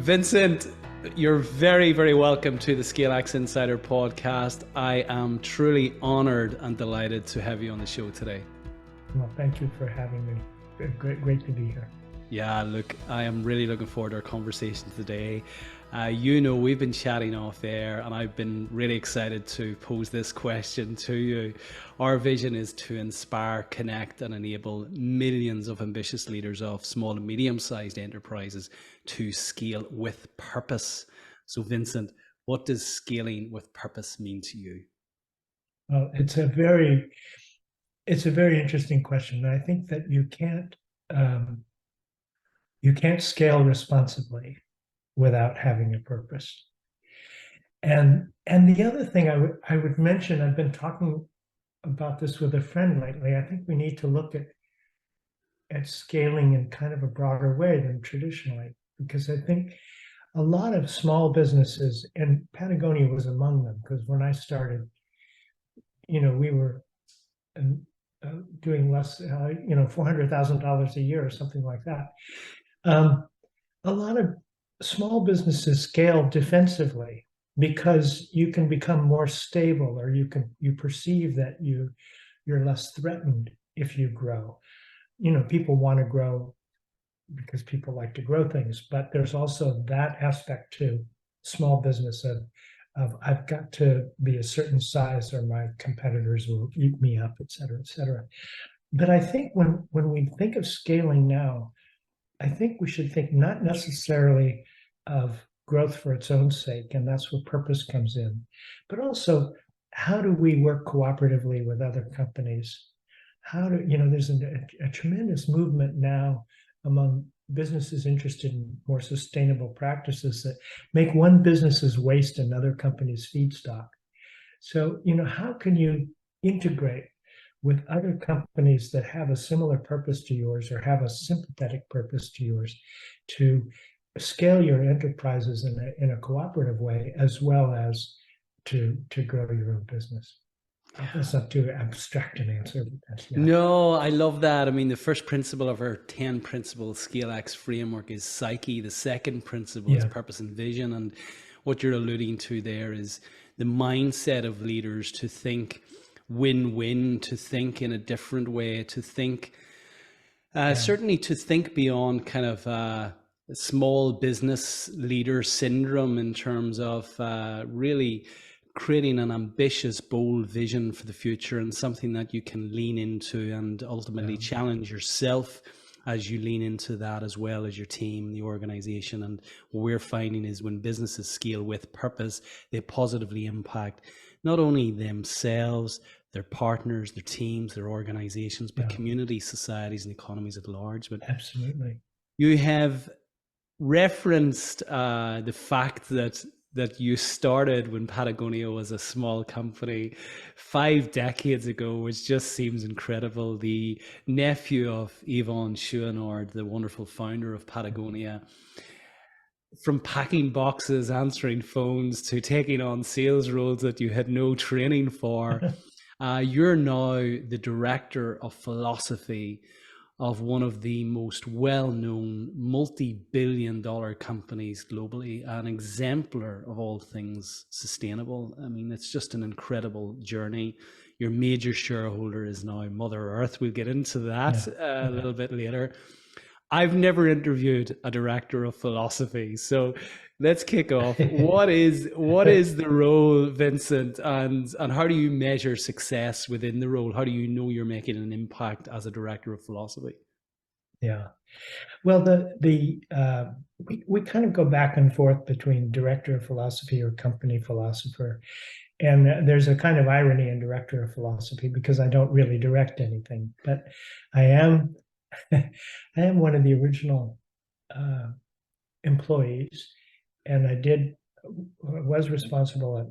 Vincent, you're very, very welcome to the ScaleX Insider podcast. I am truly honored and delighted to have you on the show today. Well, thank you for having me. Great to be here. Yeah, look, I am really looking forward to our conversation today. We've been chatting off there, and I've been really excited to pose this question to you. Our vision is to inspire, connect, and enable millions of ambitious leaders of small and medium-sized enterprises to scale with purpose. So, Vincent, what does scaling with purpose mean to you? Well, it's a very interesting question. I think that you can't scale responsibly without having a purpose. And the other thing I would mention, I've been talking about this with a friend lately. I think we need to look at scaling in kind of a broader way than traditionally, because I think a lot of small businesses, and Patagonia was among them, because when I started, we were doing less, $400,000 a year or something like that. A lot of small businesses scale defensively because you can become more stable, or you perceive that you're less threatened if you grow. People want to grow because people like to grow things, but there's also that aspect to small business of I've got to be a certain size or my competitors will eat me up, et cetera, et cetera. But I think when we think of scaling now, I think we should think not necessarily of growth for its own sake, and that's where purpose comes in, but also how do we work cooperatively with other companies? There's a tremendous movement now among businesses interested in more sustainable practices that make one business's waste another company's feedstock. So, how can you integrate with other companies that have a similar purpose to yours or have a sympathetic purpose to yours to scale your enterprises in a cooperative way, as well as to grow your own business? That's not too abstract an answer. No, I love that. I mean, the first principle of our 10 principle ScaleX framework is psyche. The second principle is purpose and vision. And what you're alluding to there is the mindset of leaders to think win-win, to think in a different way, to think, certainly to think beyond kind of small business leader syndrome in terms of really creating an ambitious, bold vision for the future and something that you can lean into and ultimately challenge yourself as you lean into that, as well as your team, the organization. And what we're finding is when businesses scale with purpose, they positively impact not only themselves, their partners, their teams, their organizations, but communities, societies, and economies at large. But absolutely, you have referenced the fact that you started when Patagonia was a small company 5 decades ago, which just seems incredible. The nephew of Yvon, Chouinard, the wonderful founder of Patagonia, from packing boxes, answering phones, to taking on sales roles that you had no training for. You're now the Director of Philosophy of one of the most well-known multi-billion-dollar companies globally, an exemplar of all things sustainable. I mean, it's just an incredible journey. Your major shareholder is now Mother Earth. We'll get into that a little bit later. I've never interviewed a Director of Philosophy, so let's kick off. What is the role, Vincent, and how do you measure success within the role? How do you know you're making an impact as a Director of Philosophy? Yeah, well, we kind of go back and forth between Director of Philosophy or company philosopher, and there's a kind of irony in Director of Philosophy because I don't really direct anything, but I am one of the original employees, and I was responsible at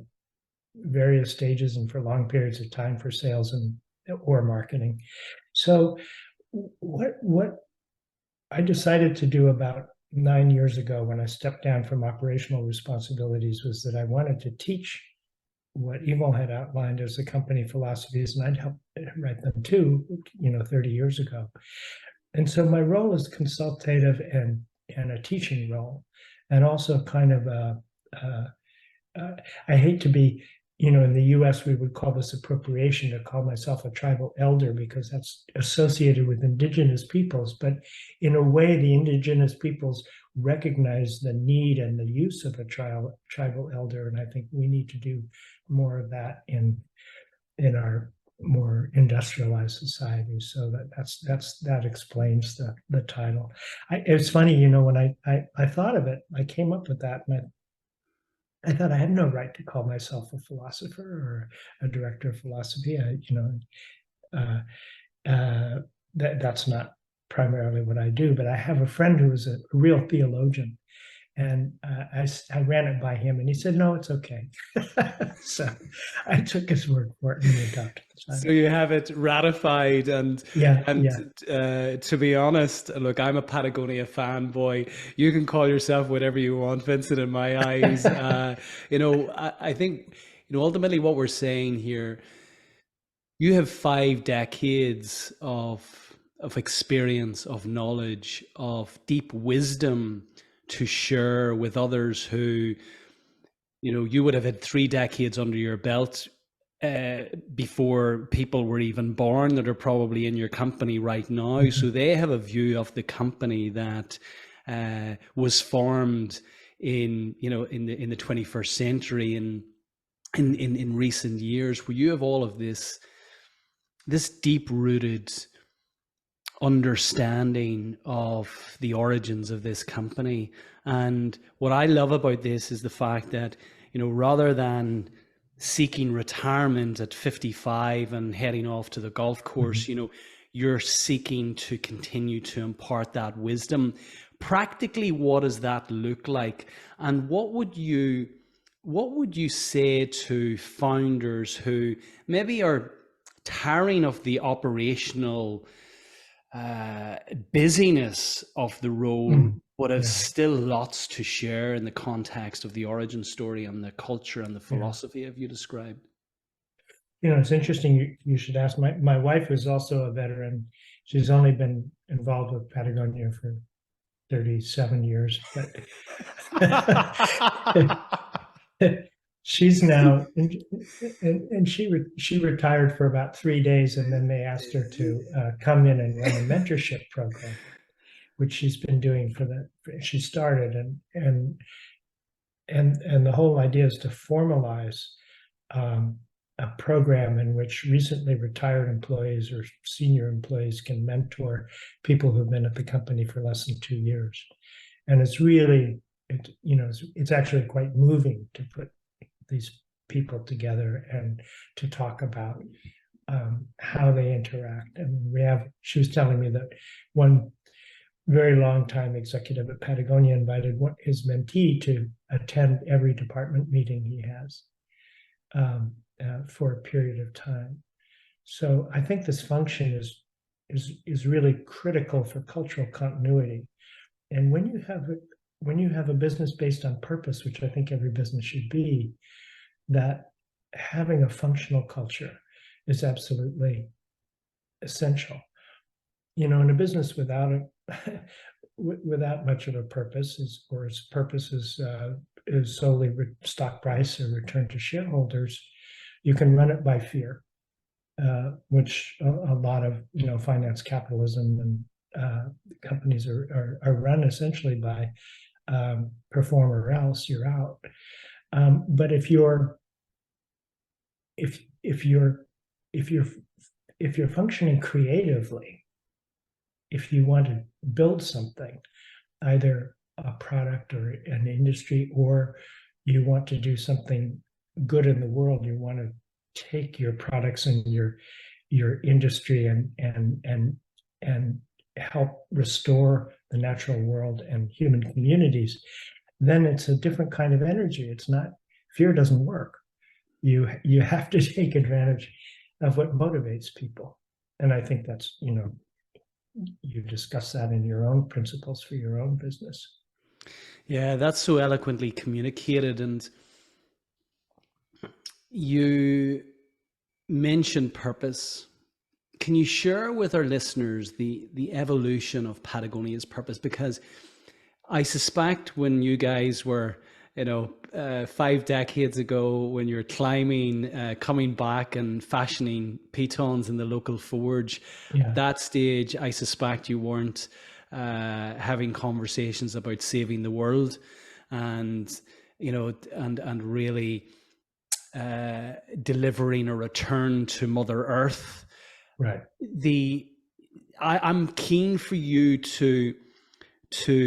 various stages and for long periods of time for sales or marketing. So what I decided to do about 9 years ago when I stepped down from operational responsibilities was that I wanted to teach what Yvon had outlined as the company philosophies, and I'd helped write them too, 30 years ago. And so my role is consultative and a teaching role. and also kind of I hate to be, in the US, we would call this appropriation, to call myself a tribal elder because that's associated with indigenous peoples. But in a way, the indigenous peoples recognize the need and the use of a tribal elder. And I think we need to do more of that in our more industrialized societies. So that explains the title. It's funny, when I thought of it, I came up with that, and I thought I had no right to call myself a philosopher or a director of philosophy. That's not primarily what I do, but I have a friend who is a real theologian, and I ran it by him, and he said, "No, it's okay." So I took his word for it and adopted the So title. you have it ratified, and Yeah. to be honest, look, I'm a Patagonia fanboy. You can call yourself whatever you want, Vincent. In my eyes, I think ultimately what we're saying here, you have 5 decades of experience, of knowledge, of deep wisdom to share with others who, you would have had 3 decades under your belt before people were even born that are probably in your company right now. Mm-hmm. So they have a view of the company that was formed in the 21st century and in recent years, where you have all of this deep rooted understanding of the origins of this company. And what I love about this is the fact that, rather than seeking retirement at 55 and heading off to the golf course, you're seeking to continue to impart that wisdom. Practically, what does that look like? And what would you say to founders who maybe are tiring of the operational busyness of the role, but have still lots to share in the context of the origin story and the culture and the philosophy of you described? It's interesting you should ask. My wife is also a veteran. She's only been involved with Patagonia for 37 years, but she's now, and she retired for about 3 days, and then they asked her to come in and run a mentorship program, which she's been doing she started, and the whole idea is to formalize a program in which recently retired employees or senior employees can mentor people who've been at the company for less than 2 years. And it's really, it's actually quite moving to put these people together and to talk about how they interact. And she was telling me that one very long time executive at Patagonia invited his mentee to attend every department meeting he has for a period of time. So I think this function is really critical for cultural continuity. And when you have a business based on purpose, which I think every business should be, that having a functional culture is absolutely essential. In a business without much of a purpose, or its purpose is solely stock price or return to shareholders, you can run it by fear, which a lot of finance capitalism and companies are run essentially by perform or else you're out. But if you're functioning creatively, if you want to build something, either a product or an industry, or you want to do something good in the world, you want to take your products and your industry and help restore the natural world and human communities, then it's a different kind of energy. It's not, fear doesn't work. You have to take advantage of what motivates people. And I think that's, you discuss that in your own principles for your own business. Yeah, that's so eloquently communicated. And you mentioned purpose. Can you share with our listeners the evolution of Patagonia's purpose? Because I suspect when you guys were, 5 decades ago, when you're climbing, coming back and fashioning pitons in the local forge, at Yeah, that stage, I suspect you weren't having conversations about saving the world, and and really delivering a return to Mother Earth. right. The I'm keen for you to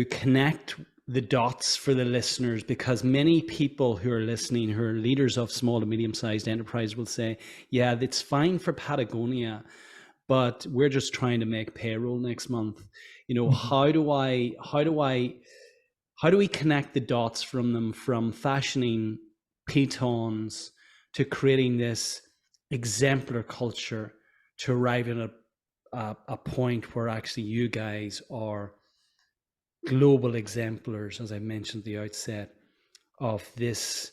connect the dots for the listeners, because many people who are listening, who are leaders of small and medium-sized enterprise, will say, yeah, it's fine for Patagonia, but we're just trying to make payroll next month. Mhm. How do we connect the dots from them, from fashioning pitons to creating this exemplar culture, to arriving at a point where actually you guys are global exemplars, as I mentioned at the outset, of this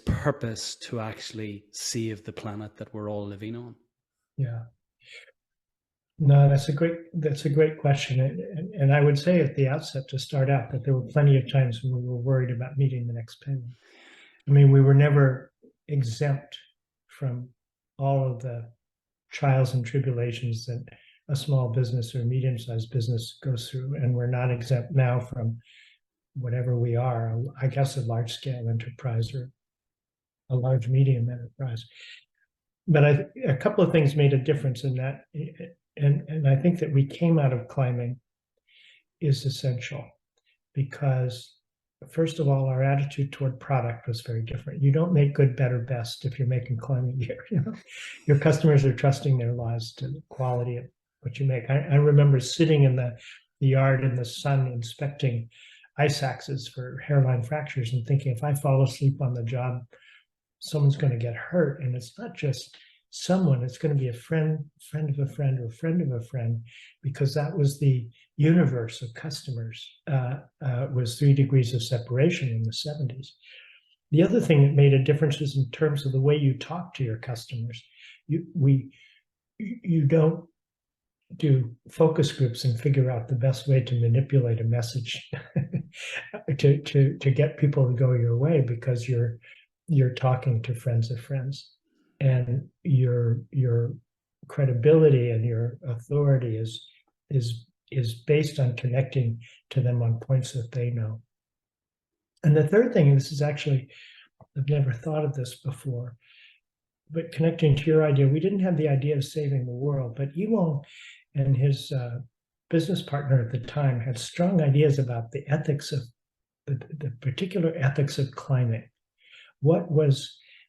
purpose to actually save the planet that we're all living on? Yeah. No, that's a great question. And I would say at the outset, to start out, that there were plenty of times when we were worried about meeting the next payment. I mean, we were never exempt from all of the trials and tribulations that a small business or medium-sized business goes through, and we're not exempt now from whatever we are, I guess a large-scale enterprise or a large medium enterprise. But a couple of things made a difference in that, and I think that we came out of climbing is essential, because first of all, our attitude toward product was very different. You don't make good, better, best if you're making climbing gear. Your customers are trusting their lives to the quality of what you make. I remember sitting in the yard in the sun inspecting ice axes for hairline fractures and thinking, if I fall asleep on the job, someone's going to get hurt. And it's not just someone, it's going to be a friend of a friend, or friend of a friend, because that was the universe of customers, was 3 degrees of separation in the 70s. The other thing that made a difference is in terms of the way you talk to your customers. You don't do focus groups and figure out the best way to manipulate a message to get people to go your way, because you're talking to friends of friends, and your credibility and your authority is based on connecting to them on points that they know. And the third thing, and this is actually, I've never thought of this before, but connecting to your idea, we didn't have the idea of saving the world, but Yvon and his business partner at the time had strong ideas about the ethics of the particular ethics of climbing.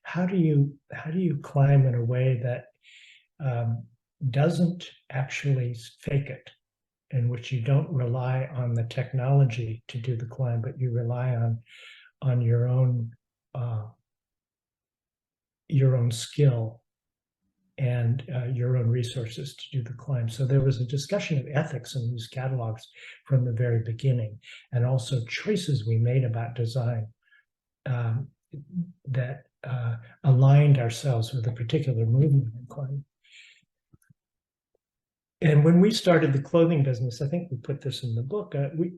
How do you climb in a way that doesn't actually fake it, in which you don't rely on the technology to do the climb, but you rely on your own skill and your own resources to do the climb. So there was a discussion of ethics in these catalogs from the very beginning, and also choices we made about design that aligned ourselves with a particular movement in climbing. And when we started the clothing business, I think we put this in the book.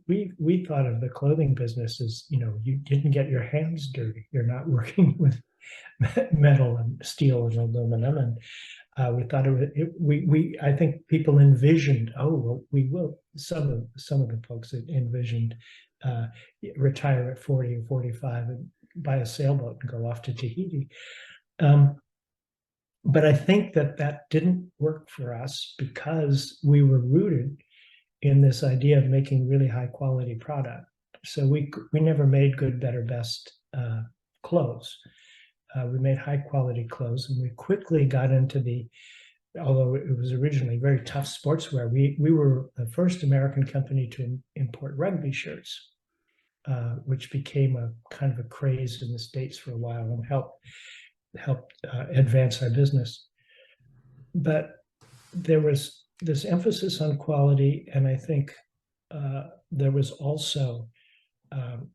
We thought of the clothing business as, you didn't get your hands dirty. You're not working with metal and steel and aluminum. And we thought of it. I think people envisioned, oh, well, we will. Some of the folks envisioned retire at 40 or 45 and buy a sailboat and go off to Tahiti. But I think that didn't work for us, because we were rooted in this idea of making really high quality product. So we never made good, better, best clothes. We made high quality clothes, and we quickly got into although it was originally very tough sportswear, we were the first American company to import rugby shirts, which became a kind of a craze in the States for a while and helped advance our business. But there was this emphasis on quality, and I think there was also, and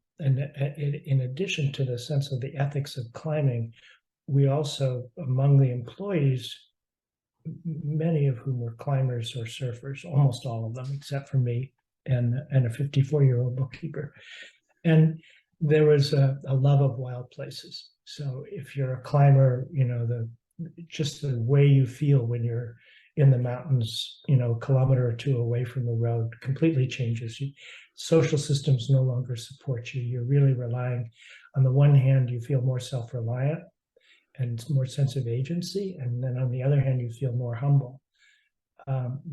in addition to the sense of the ethics of climbing, we also, among the employees, many of whom were climbers or surfers, almost all of them except for me, and a 54-year-old bookkeeper. And there was a love of wild places. So if you're a climber, just the way you feel when you're in the mountains, a kilometer or two away from the road completely changes. Social systems no longer support you. You're really relying, on the one hand, you feel more self-reliant and more sense of agency. And then on the other hand, you feel more humble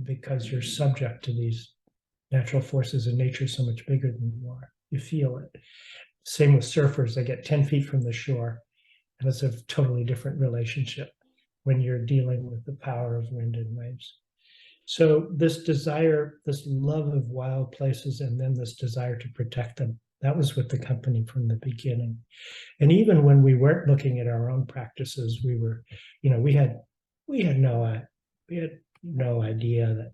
because you're subject to these natural forces, and nature is so much bigger than you are. You feel it. Same with surfers. They get 10 feet from the shore, and it's a totally different relationship when you're dealing with the power of wind and waves. So this desire, this love of wild places, and then this desire to protect them, that was with the company from the beginning. And even when we weren't looking at our own practices, we were, we had no idea that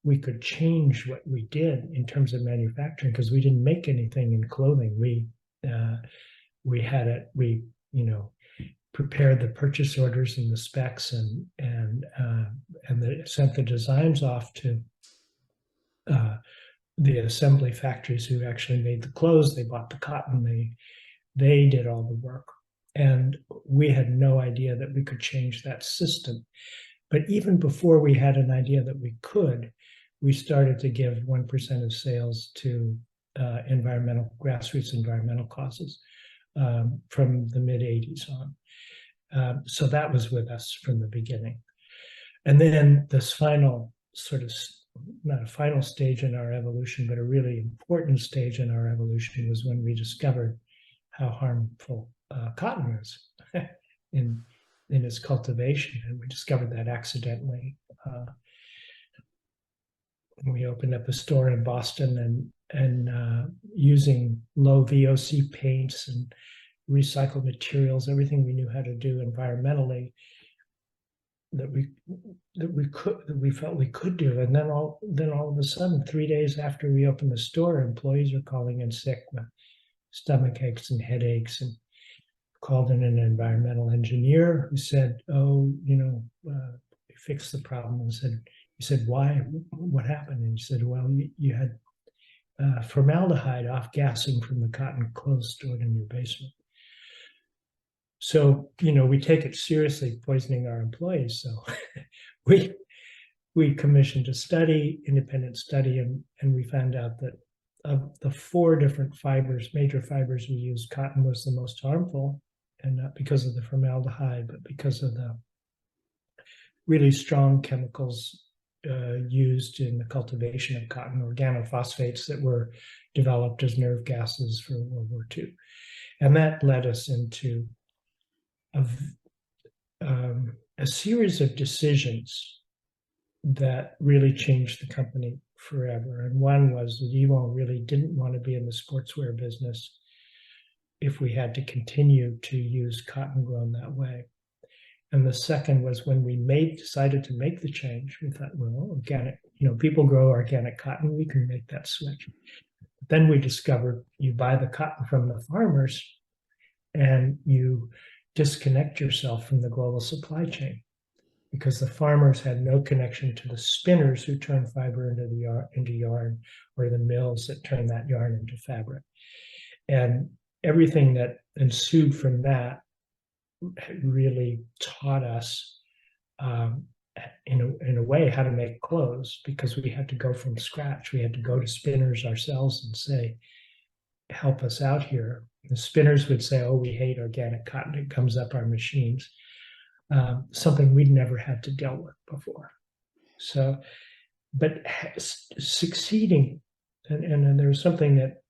we could change what we did in terms of manufacturing, because we didn't make anything in clothing. We prepared the purchase orders and the specs and sent the designs off to the assembly factories who actually made the clothes. They bought the cotton. They did all the work, and we had no idea that we could change that system. But even before we had an idea that we could, we started to give 1% of sales to grassroots environmental causes from the mid-'80s on. So that was with us from the beginning. And then this final not a final stage in our evolution, but a really important stage in our evolution was when we discovered how harmful cotton is in its cultivation. And we discovered that accidentally. We opened up a store in Boston and using low VOC paints and recycled materials, everything we knew how to do environmentally that we felt we could do. And then all of a sudden, 3 days after we opened the store, employees are calling in sick with stomach aches and headaches, and called in an environmental engineer who said, fix the problem. And he said, why? What happened? And he said, well, you had formaldehyde off-gassing from the cotton clothes stored in your basement. So, we take it seriously, poisoning our employees. So we commissioned a study, independent study, and we found out that of the 4 different major fibers we used, cotton was the most harmful, and not because of the formaldehyde, but because of the really strong chemicals used in the cultivation of cotton, organophosphates that were developed as nerve gases for World War II. And that led us into a series of decisions that really changed the company forever. And one was that Yvon really didn't want to be in the sportswear business if we had to continue to use cotton grown that way. And the second was when we decided to make the change, we thought, well, organic, people grow organic cotton, we can make that switch. But then we discovered you buy the cotton from the farmers and you disconnect yourself from the global supply chain, because the farmers had no connection to the spinners who turn fiber into yarn, or the mills that turn that yarn into fabric. And everything that ensued from that really taught us in a way how to make clothes, because we had to go from scratch. We had to go to spinners ourselves and say, help us out here. The spinners would say, oh, we hate organic cotton, it comes up our machines. Something we'd never had to deal with before. So, but succeeding, and there's something that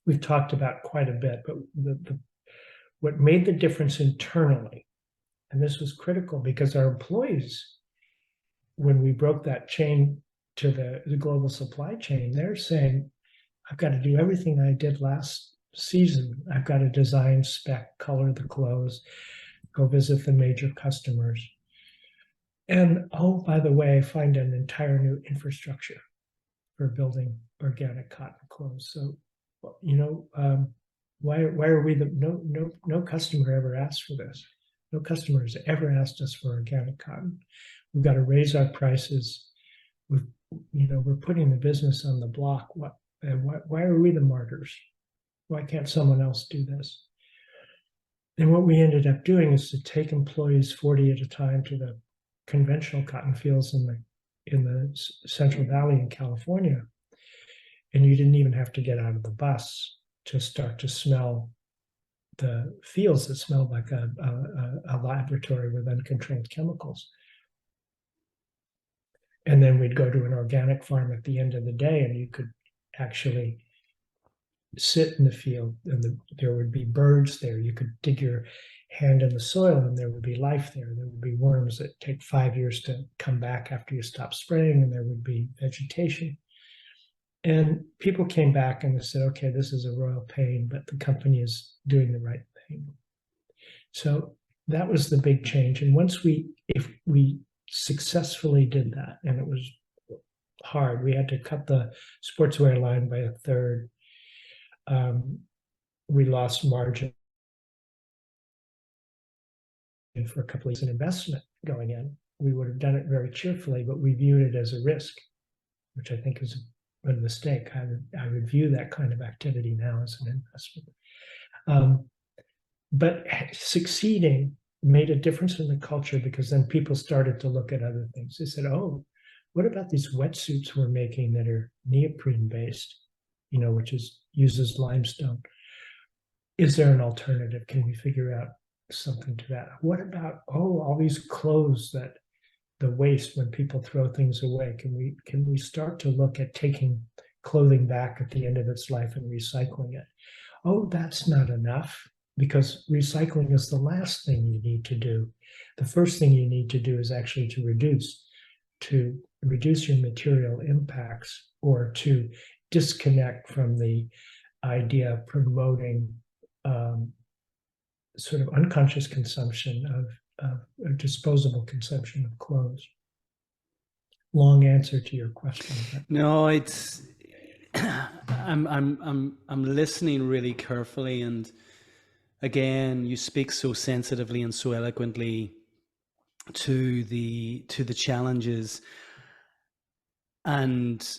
we've talked about quite a bit, but what made the difference internally, and this was critical because our employees, when we broke that chain to the global supply chain, they're saying, I've got to do everything I did last season. I've got to design, spec, color the clothes, go visit the major customers. And oh, by the way, find an entire new infrastructure for building organic cotton clothes. So, why are we no customer ever asked for this. No customer has ever asked us for organic cotton. We've got to raise our prices. we're putting the business on the block. Why are we the martyrs? Why can't someone else do this? And what we ended up doing is to take employees 40 at a time to the conventional cotton fields in the Central Valley in California. And you didn't even have to get out of the bus to start to smell the fields that smelled like a laboratory with uncontrolled chemicals. And then we'd go to an organic farm at the end of the day, and you could actually sit in the field, and there would be birds there. You could dig your hand in the soil, and there would be life there. There would be worms that take 5 years to come back after you stop spraying, and there would be vegetation. And people came back and they said, okay, this is a royal pain, but the company is doing the right thing. So that was the big change. And if we successfully did that, and it was hard, we had to cut the sportswear line by a third. We lost margin for a couple of years in investment going in. We would have done it very cheerfully, but we viewed it as a risk, which I think is a mistake. I would view that kind of activity now as an investment. But succeeding made a difference in the culture, because then people started to look at other things. They said, oh, what about these wetsuits we're making that are neoprene based, which uses limestone? Is there an alternative? Can we figure out something to that? What about, all these clothes that the waste when people throw things away? Can we start to look at taking clothing back at the end of its life and recycling it? Oh, that's not enough, because recycling is the last thing you need to do. The first thing you need to do is actually to reduce your material impacts, or to disconnect from the idea of promoting sort of unconscious consumption of disposable consumption of clothes. Long answer to your question. No, it's I'm listening really carefully, and again, you speak so sensitively and so eloquently to the challenges and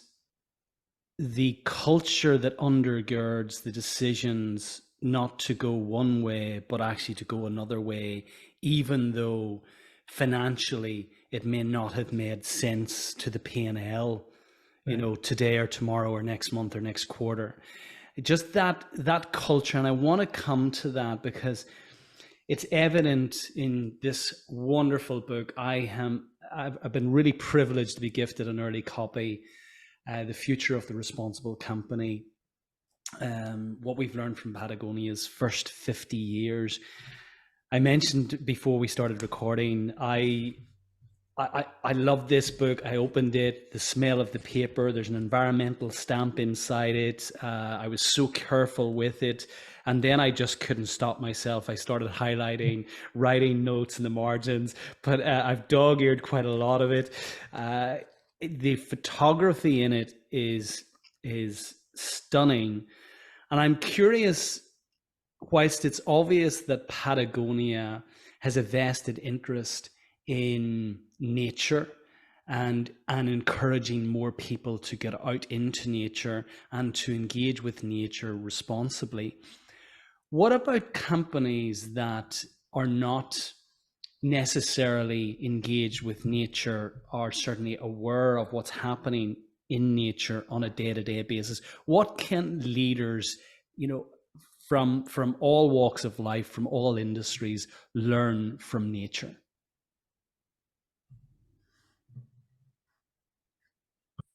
the culture that undergirds the decisions not to go one way, but actually to go another way, even though financially it may not have made sense to the P&L, today or tomorrow or next month or next quarter. Just that culture. And I want to come to that because it's evident in this wonderful book. I've been really privileged to be gifted an early copy, The Future of the Responsible Company. What we've learned from Patagonia's first 50 years. I mentioned before we started recording, I love this book. I opened it, the smell of the paper, there's an environmental stamp inside it. I was so careful with it. And then I just couldn't stop myself. I started highlighting, writing notes in the margins, but I've dog-eared quite a lot of it. The photography in it is stunning. And I'm curious, whilst it's obvious that Patagonia has a vested interest in nature and encouraging more people to get out into nature and to engage with nature responsibly, what about companies that are not necessarily engaged with nature, are certainly aware of what's happening in nature on a day-to-day basis? What can leaders, from all walks of life, from all industries, learn from nature?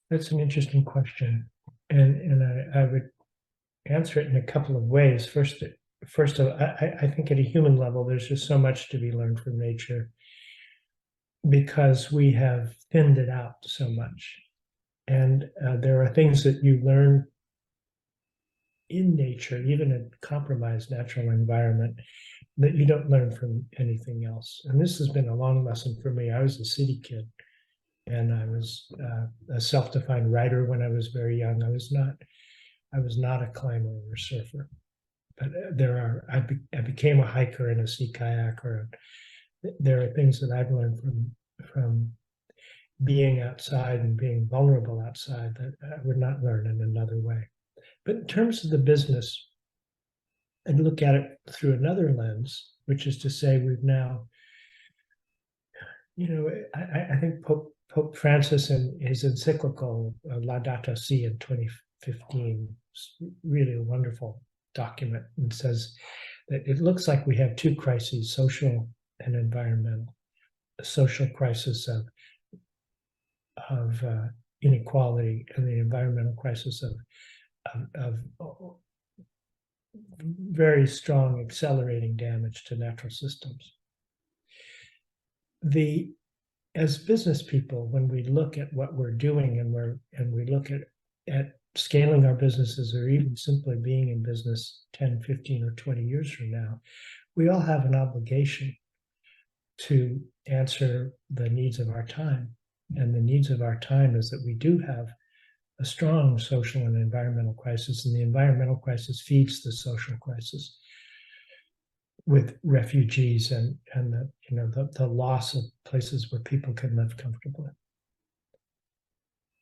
That's an interesting question, and I would answer it in a couple of ways. First, I think at a human level, there's just so much to be learned from nature, because we have thinned it out so much. And there are things that you learn in nature, even in a compromised natural environment, that you don't learn from anything else. And this has been a long lesson for me. I was a city kid, and I was a self-defined writer when I was very young. I was not a climber or a surfer, but I became a hiker and a sea kayaker. There are things that I've learned from being outside and being vulnerable outside that I would not learn in another way. But in terms of the business, I'd look at it through another lens, which is to say we've now, I think Pope Francis in his encyclical Laudato Si in 2015, really a wonderful document, and says that it looks like we have two crises, social and environmental. A social crisis of inequality and the environmental crisis of very strong accelerating damage to natural systems. As business people, when we look at what we're doing and we look at scaling our businesses or even simply being in business 10, 15, or 20 years from now, we all have an obligation to answer the needs of our time. And the needs of our time is that we do have a strong social and environmental crisis, and the environmental crisis feeds the social crisis with refugees and the loss of places where people can live comfortably.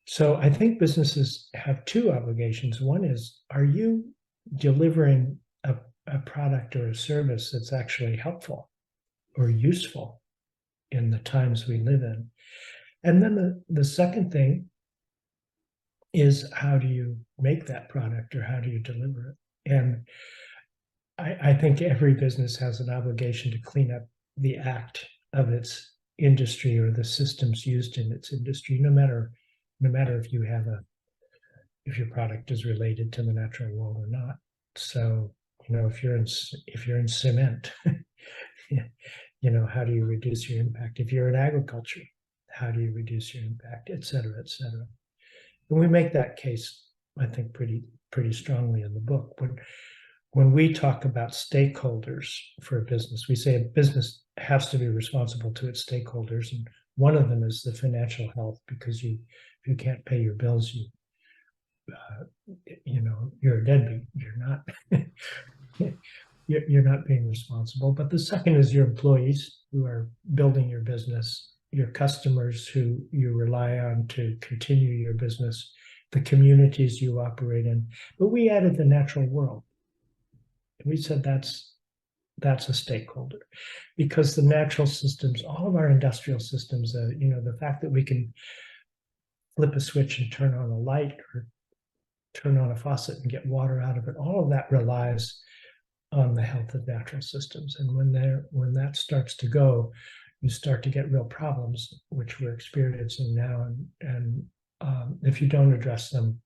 So I think businesses have two obligations. One is, are you delivering a product or a service that's actually helpful or useful in the times we live in? And then the second thing is, how do you make that product or how do you deliver it? And I think every business has an obligation to clean up the act of its industry or the systems used in its industry, no matter if if your product is related to the natural world or not. So, if you're in cement, how do you reduce your impact? If you're in agriculture, how do you reduce your impact, et cetera, et cetera. And we make that case, I think, pretty strongly in the book. When we talk about stakeholders for a business, we say a business has to be responsible to its stakeholders, and one of them is the financial health, because if you can't pay your bills, you're a deadbeat. You're not being responsible. But the second is your employees who are building your business, your customers who you rely on to continue your business, the communities you operate in. But we added the natural world. We said that's a stakeholder, because the natural systems, all of our industrial systems, the fact that we can flip a switch and turn on a light or turn on a faucet and get water out of it, all of that relies on the health of natural systems. And when that starts to go, you start to get real problems, which we're experiencing now. And if you don't address them,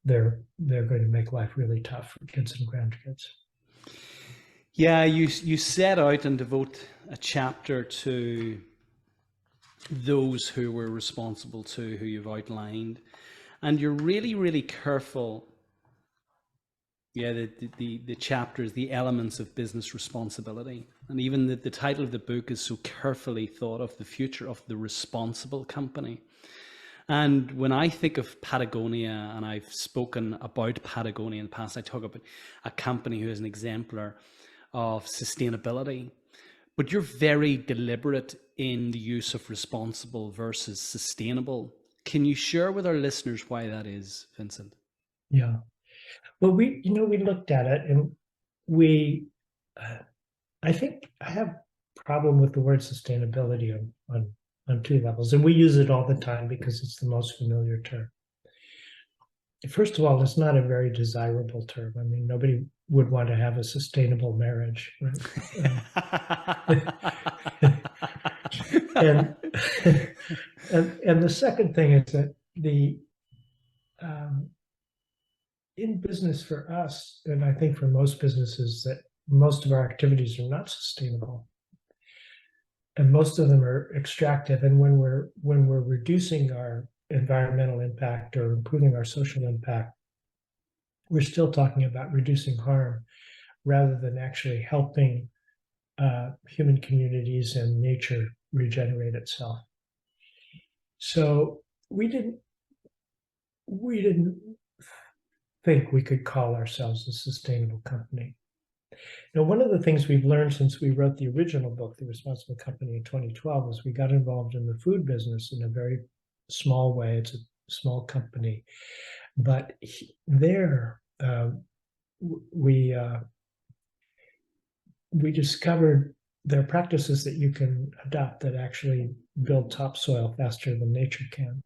they're going to make life really tough for kids and grandkids. Yeah, you set out and devote a chapter to those who were responsible to, who you've outlined, and you're really, really careful. Yeah, the chapters, the elements of business responsibility, and even the title of the book is so carefully thought of, the future of the responsible company. And when I think of Patagonia, and I've spoken about Patagonia in the past, I talk about a company who is an exemplar of sustainability, but you're very deliberate in the use of responsible versus sustainable. Can you share with our listeners why that is, Vincent? Yeah. Well, we looked at it, and I think I have a problem with the word sustainability on two levels, and we use it all the time because it's the most familiar term. First of all, it's not a very desirable term. I mean, nobody would want to have a sustainable marriage, right? and the second thing is that in business for us, and I think for most businesses, that most of our activities are not sustainable, and most of them are extractive. And when we're reducing our environmental impact or improving our social impact, we're still talking about reducing harm rather than actually helping human communities and nature regenerate itself. So we didn't think we could call ourselves a sustainable company. Now, one of the things we've learned since we wrote the original book, The Responsible Company, in 2012, is we got involved in the food business in a very small way. It's a small company, but there we discovered there are practices that you can adopt that actually build topsoil faster than nature can,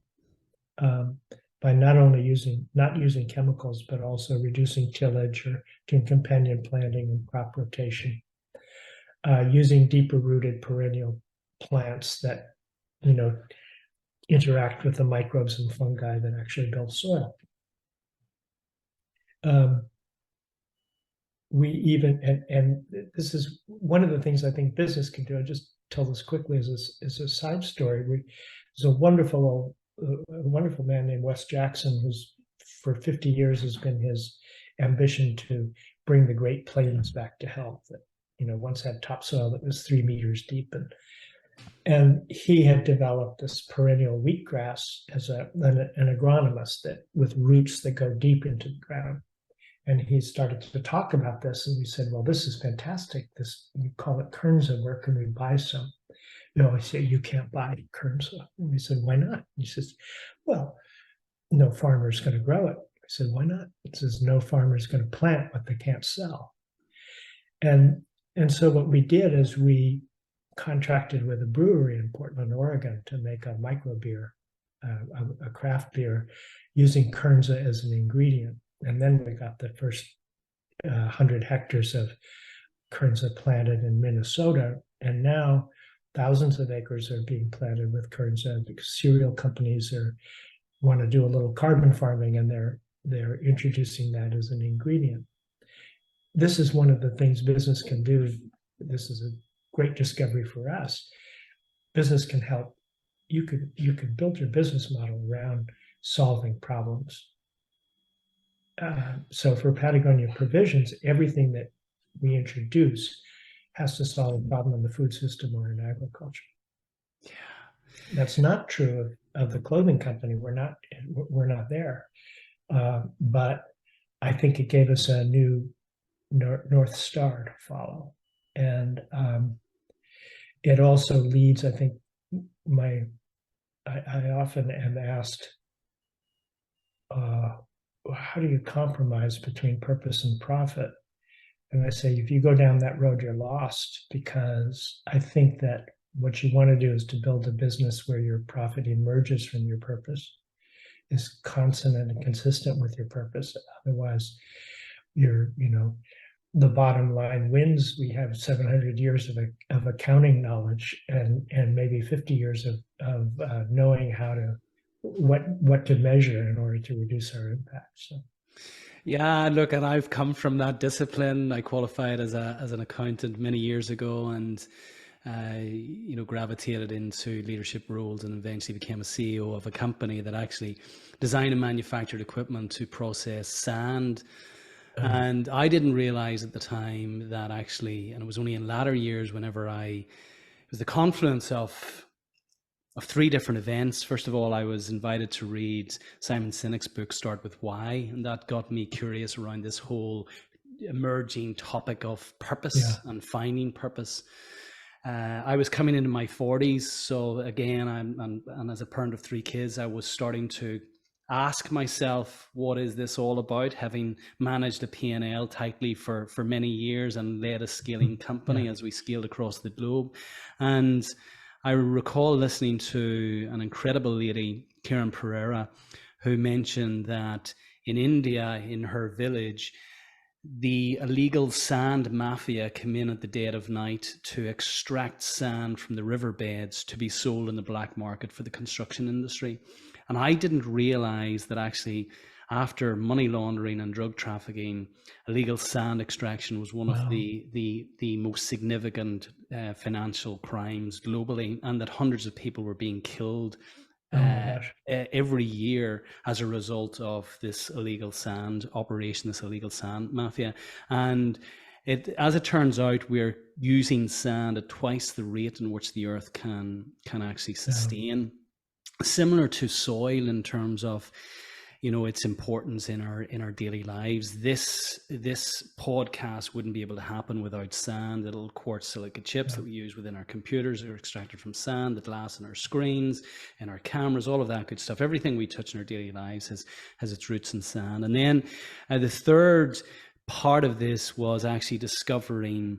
by not only not using chemicals, but also reducing tillage or doing companion planting and crop rotation, using deeper rooted perennial plants that, interact with the microbes and fungi that actually build soil. We even, and this is one of the things I think business can do. I just tell this quickly as a side story. There's a wonderful man named Wes Jackson, who's for 50 years has been his ambition to bring the Great Plains back to health. That once had topsoil that was 3 meters deep, and he had developed this perennial wheatgrass as an agronomist that with roots that go deep into the ground. And he started to talk about this, and we said, "Well, this is fantastic. This, you call it Kernza. Where can we buy some?" I say, "You can't buy Kernza." And we said, "Why not?" He says, "Well, no farmer's going to grow it." I said, "Why not?" He says, "No farmer's going to plant what they can't sell." And so what we did is we contracted with a brewery in Portland, Oregon, to make a micro beer, a craft beer, using Kernza as an ingredient. And then we got the first 100 hectares of Kernza planted in Minnesota. And now thousands of acres are being planted with Kernza because cereal companies want to do a little carbon farming, and they're introducing that as an ingredient. This is one of the things business can do. This is a great discovery for us. Business can help. You could build your business model around solving problems. So for Patagonia Provisions, everything that we introduce has to solve a problem in the food system or in agriculture. Yeah. That's not true of the clothing company. We're not there. But I think it gave us a new North Star to follow. And it also leads, I think, I often am asked, how do you compromise between purpose and profit? And I say, if you go down that road, you're lost, because I think that what you want to do is to build a business where your profit emerges from your purpose, is consonant and consistent with your purpose. Otherwise, the bottom line wins. We have 700 years of accounting knowledge and maybe 50 years of knowing how to what to measure in order to reduce our impact. So. Yeah, look, and I've come from that discipline. I qualified as an accountant many years ago, and gravitated into leadership roles, and eventually became a CEO of a company that actually designed and manufactured equipment to process sand. And I didn't realize at the time that actually, and it was only in latter years whenever it was the confluence of 3 different events. First of all, I was invited to read Simon Sinek's book, Start With Why, and that got me curious around this whole emerging topic of purpose and finding purpose. I was coming into my 40s, so again, and as a parent of 3 kids, I was starting to ask myself, what is this all about? Having managed a P&L tightly for many years and led a scaling company as we scaled across the globe. And I recall listening to an incredible lady, Karen Pereira, who mentioned that in India, in her village, the illegal sand mafia come in at the dead of night to extract sand from the riverbeds to be sold in the black market for the construction industry. And I didn't realize that actually, after money laundering and drug trafficking, illegal sand extraction was one of the most significant financial crimes globally, and that hundreds of people were being killed every year as a result of this illegal sand operation, this illegal sand mafia. And as it turns out, we're using sand at twice the rate in which the earth can actually sustain. Similar to soil in terms of, its importance in our daily lives. This podcast wouldn't be able to happen without sand. Little quartz silica chips that we use within our computers are extracted from sand. The glass in our screens and our cameras, all of that good stuff. Everything we touch in our daily lives has its roots in sand. And then the third part of this was actually discovering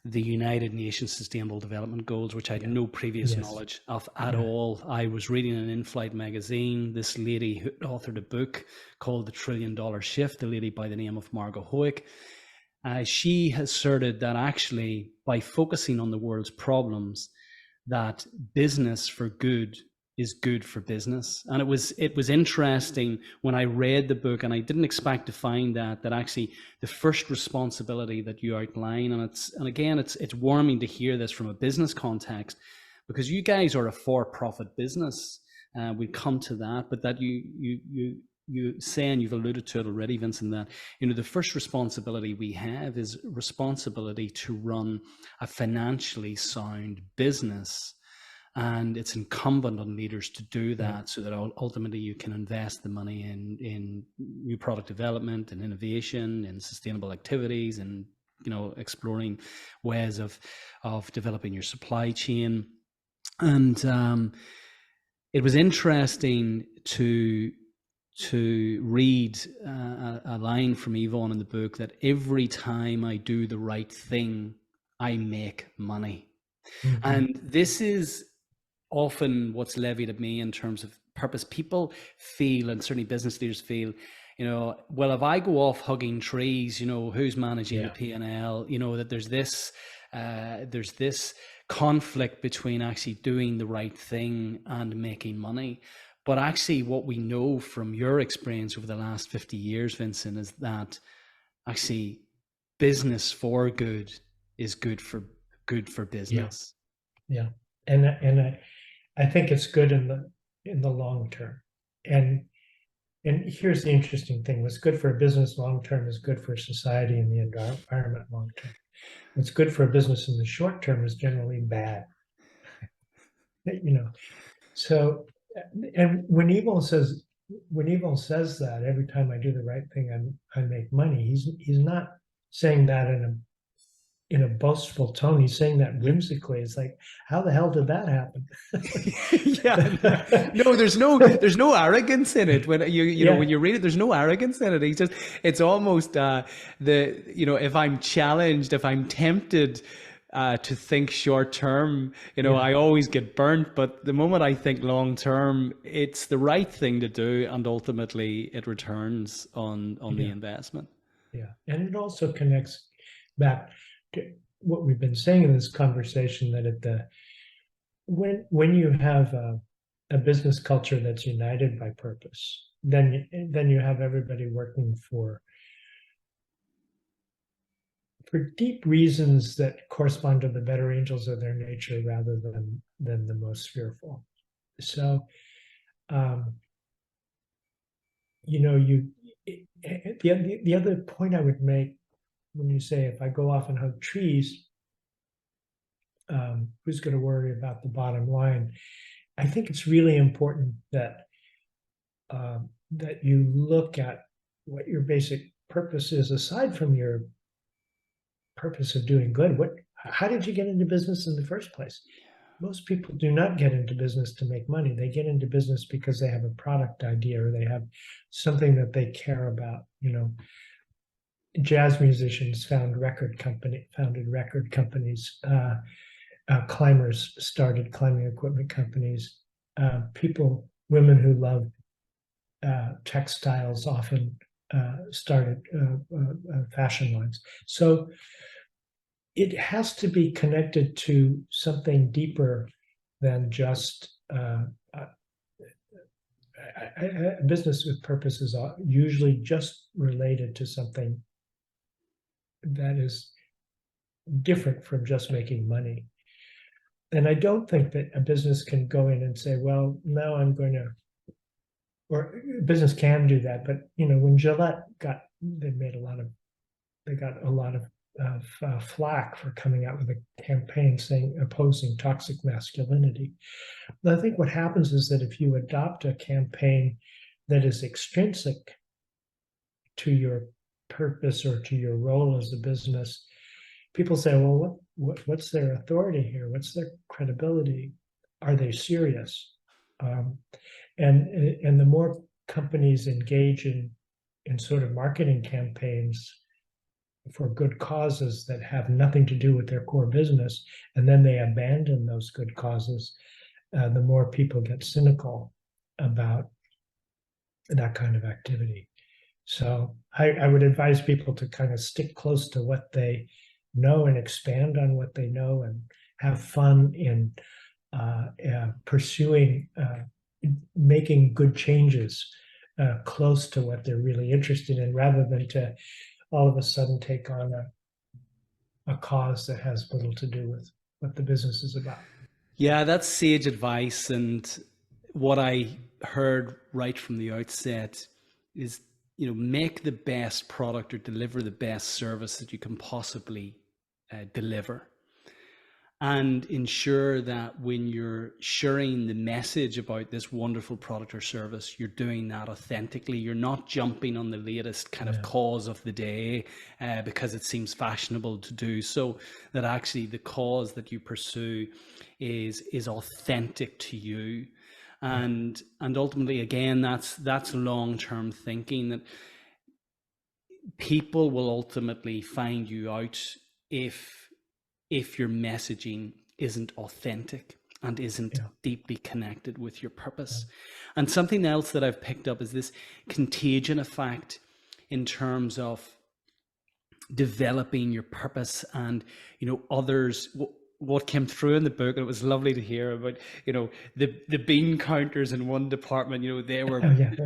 the United Nations Sustainable Development Goals, which I had no previous knowledge of at all. I was reading an in-flight magazine. This lady who authored a book called The $1 Trillion Shift, a lady by the name of Margot Hoek. She asserted that actually by focusing on the world's problems, that business for good is good for business. And it was interesting when I read the book, and I didn't expect to find that actually the first responsibility that you outline, and again it's warming to hear this from a business context, because you guys are a for-profit business. We come to that, but that you say, and you've alluded to it already, Vincent, that the first responsibility we have is responsibility to run a financially sound business. And it's incumbent on leaders to do that, so that ultimately you can invest the money in new product development and innovation and sustainable activities, and exploring ways of developing your supply chain. And it was interesting to read a line from Yvon in the book, that every time I do the right thing, I make money. Mm-hmm. And this is often what's levied at me in terms of purpose. People feel, and certainly business leaders feel, well, if I go off hugging trees, who's managing the P&L? That there's this conflict between actually doing the right thing and making money. But actually, what we know from your experience over the last 50 years, Vincent, is that actually business for good is good for business. Yeah. And I think it's good in the long term. And here's the interesting thing: what's good for a business long term is good for society and the environment long term. What's good for a business in the short term is generally bad. So, and when Yvon says that every time I do the right thing, I make money, he's not saying that in a boastful tone. He's saying that whimsically. It's like, how the hell did that happen? No, there's no arrogance in it. When when you read it, there's no arrogance in it. It's almost if I'm challenged, if I'm tempted to think short term, I always get burnt. But the moment I think long term, it's the right thing to do, and ultimately it returns on the investment. Yeah, and it also connects back to what we've been saying in this conversation, that when you have a business culture that's united by purpose, then you have everybody working for deep reasons that correspond to the better angels of their nature, rather than the most fearful. So, the other point I would make, when you say, if I go off and hug trees, who's going to worry about the bottom line? I think it's really important that you look at what your basic purpose is, aside from your purpose of doing good. How did you get into business in the first place? Most people do not get into business to make money. They get into business because they have a product idea, or they have something that they care about. Jazz musicians founded record companies. Climbers started climbing equipment companies. Women who love textiles often started fashion lines. So it has to be connected to something deeper than just a business with purpose is usually just related to something that is different from just making money. And I don't think that a business can go in and say, well, now I'm going to, or a business can do that. But, when Gillette got a lot of flack for coming out with a campaign opposing toxic masculinity. But I think what happens is that if you adopt a campaign that is extrinsic to your purpose or to your role as a business, people say, well, what's their authority here? What's their credibility? Are they serious? And the more companies engage in sort of marketing campaigns for good causes that have nothing to do with their core business, and then they abandon those good causes, the more people get cynical about that kind of activity. So I would advise people to kind of stick close to what they know and expand on what they know and have fun in pursuing, making good changes close to what they're really interested in, rather than to all of a sudden take on a cause that has little to do with what the business is about. Yeah, that's sage advice. And what I heard right from the outset is, make the best product or deliver the best service that you can possibly deliver. And ensure that when you're sharing the message about this wonderful product or service, you're doing that authentically. You're not jumping on the latest kind of cause of the day because it seems fashionable to do so. That actually the cause that you pursue is authentic to you. And ultimately, again, that's long-term thinking, that people will ultimately find you out if your messaging isn't authentic and isn't deeply connected with your purpose. And something else that I've picked up is this contagion effect in terms of developing your purpose, and others. What came through in the book, and it was lovely to hear about, the bean counters in one department, they were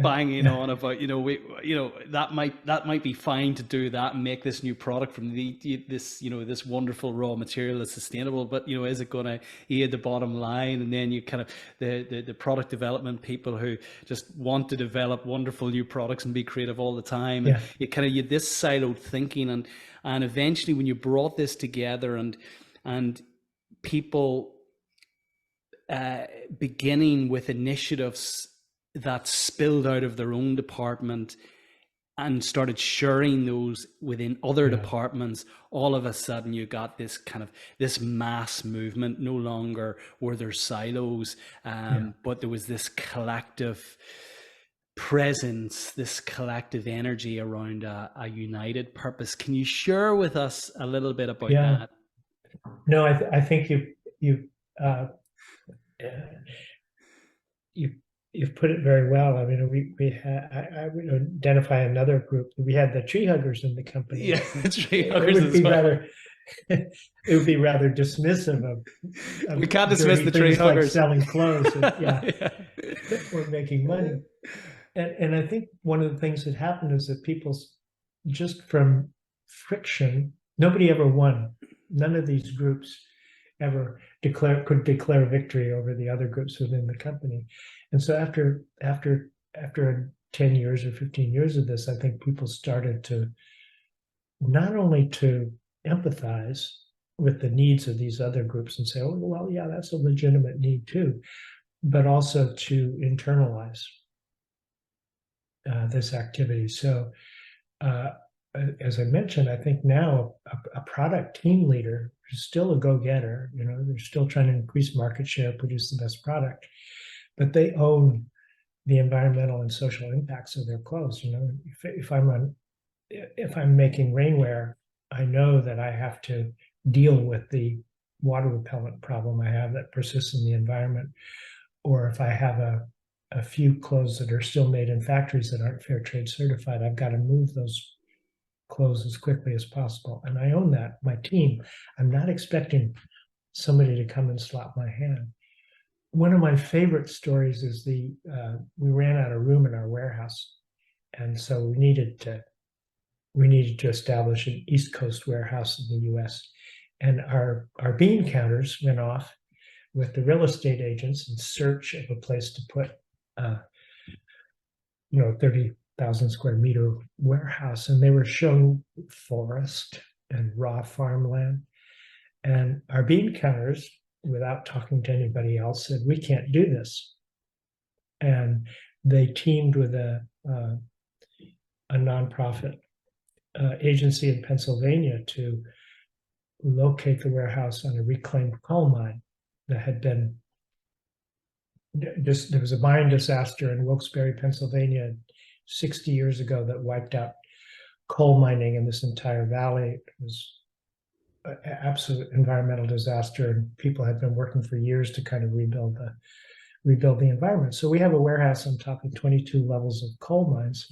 banging on about, that might be fine to do that and make this new product from this wonderful raw material that's sustainable, but is it going to aid the bottom line? And then you kind of the product development people who just want to develop wonderful new products and be creative all the time. And you kind of, you this siloed thinking, and eventually when you brought this together and people beginning with initiatives that spilled out of their own department and started sharing those within other departments, all of a sudden you got this kind of this mass movement. No longer were there silos, but there was this collective presence, this collective energy around a united purpose. Can you share with us a little bit about that? No, I think you've put it very well. I mean, we had, I would identify another group. We had the tree huggers in the company. Yeah, tree huggers as well. It would be rather dismissive of we can't dismiss the tree huggers. Like selling clothes, or making money. And I think one of the things that happened is that people, just from friction, nobody ever won. None of these groups ever could declare victory over the other groups within the company. And so after 10 years or 15 years of this, I think people started to not only to empathize with the needs of these other groups and say, oh, well, yeah, that's a legitimate need too, but also to internalize this activity. So as I mentioned, I think now a product team leader is still a go-getter. They're still trying to increase market share, produce the best product, but they own the environmental and social impacts of their clothes. If I'm making rainwear, I know that I have to deal with the water repellent problem I have that persists in the environment. Or if I have a few clothes that are still made in factories that aren't fair trade certified, I've got to move those clothes as quickly as possible. And I own that, my team. I'm not expecting somebody to come and slap my hand. One of my favorite stories is we ran out of room in our warehouse. And so we needed to establish an East Coast warehouse in the US. And our bean counters went off with the real estate agents in search of a place to put 30,000 square meter warehouse, and they were shown forest and raw farmland. And our bean counters, without talking to anybody else, said, we can't do this. And they teamed with a nonprofit agency in Pennsylvania to locate the warehouse on a reclaimed coal mine that had been there was a mine disaster in Wilkes-Barre, Pennsylvania 60 years ago that wiped out coal mining in this entire valley. It was an absolute environmental disaster, and people had been working for years to kind of rebuild the environment. So we have a warehouse on top of 22 levels of coal mines,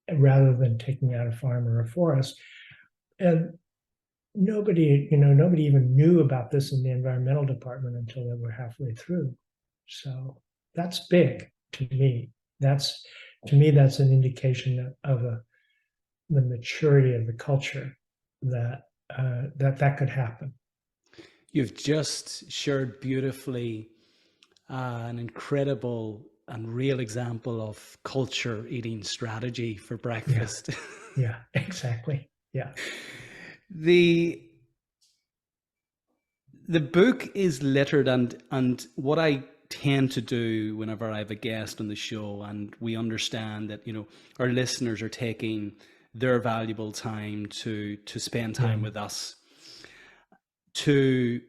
rather than taking out a farm or a forest. And nobody even knew about this in the environmental department until they were halfway through. So that's big to me. That's an indication of the maturity of the culture that could happen. You've just shared beautifully an incredible and real example of culture eating strategy for breakfast. Yeah, exactly. Yeah. The book is littered, and what I tend to do whenever I have a guest on the show and we understand that, our listeners are taking their valuable time to spend time with us, to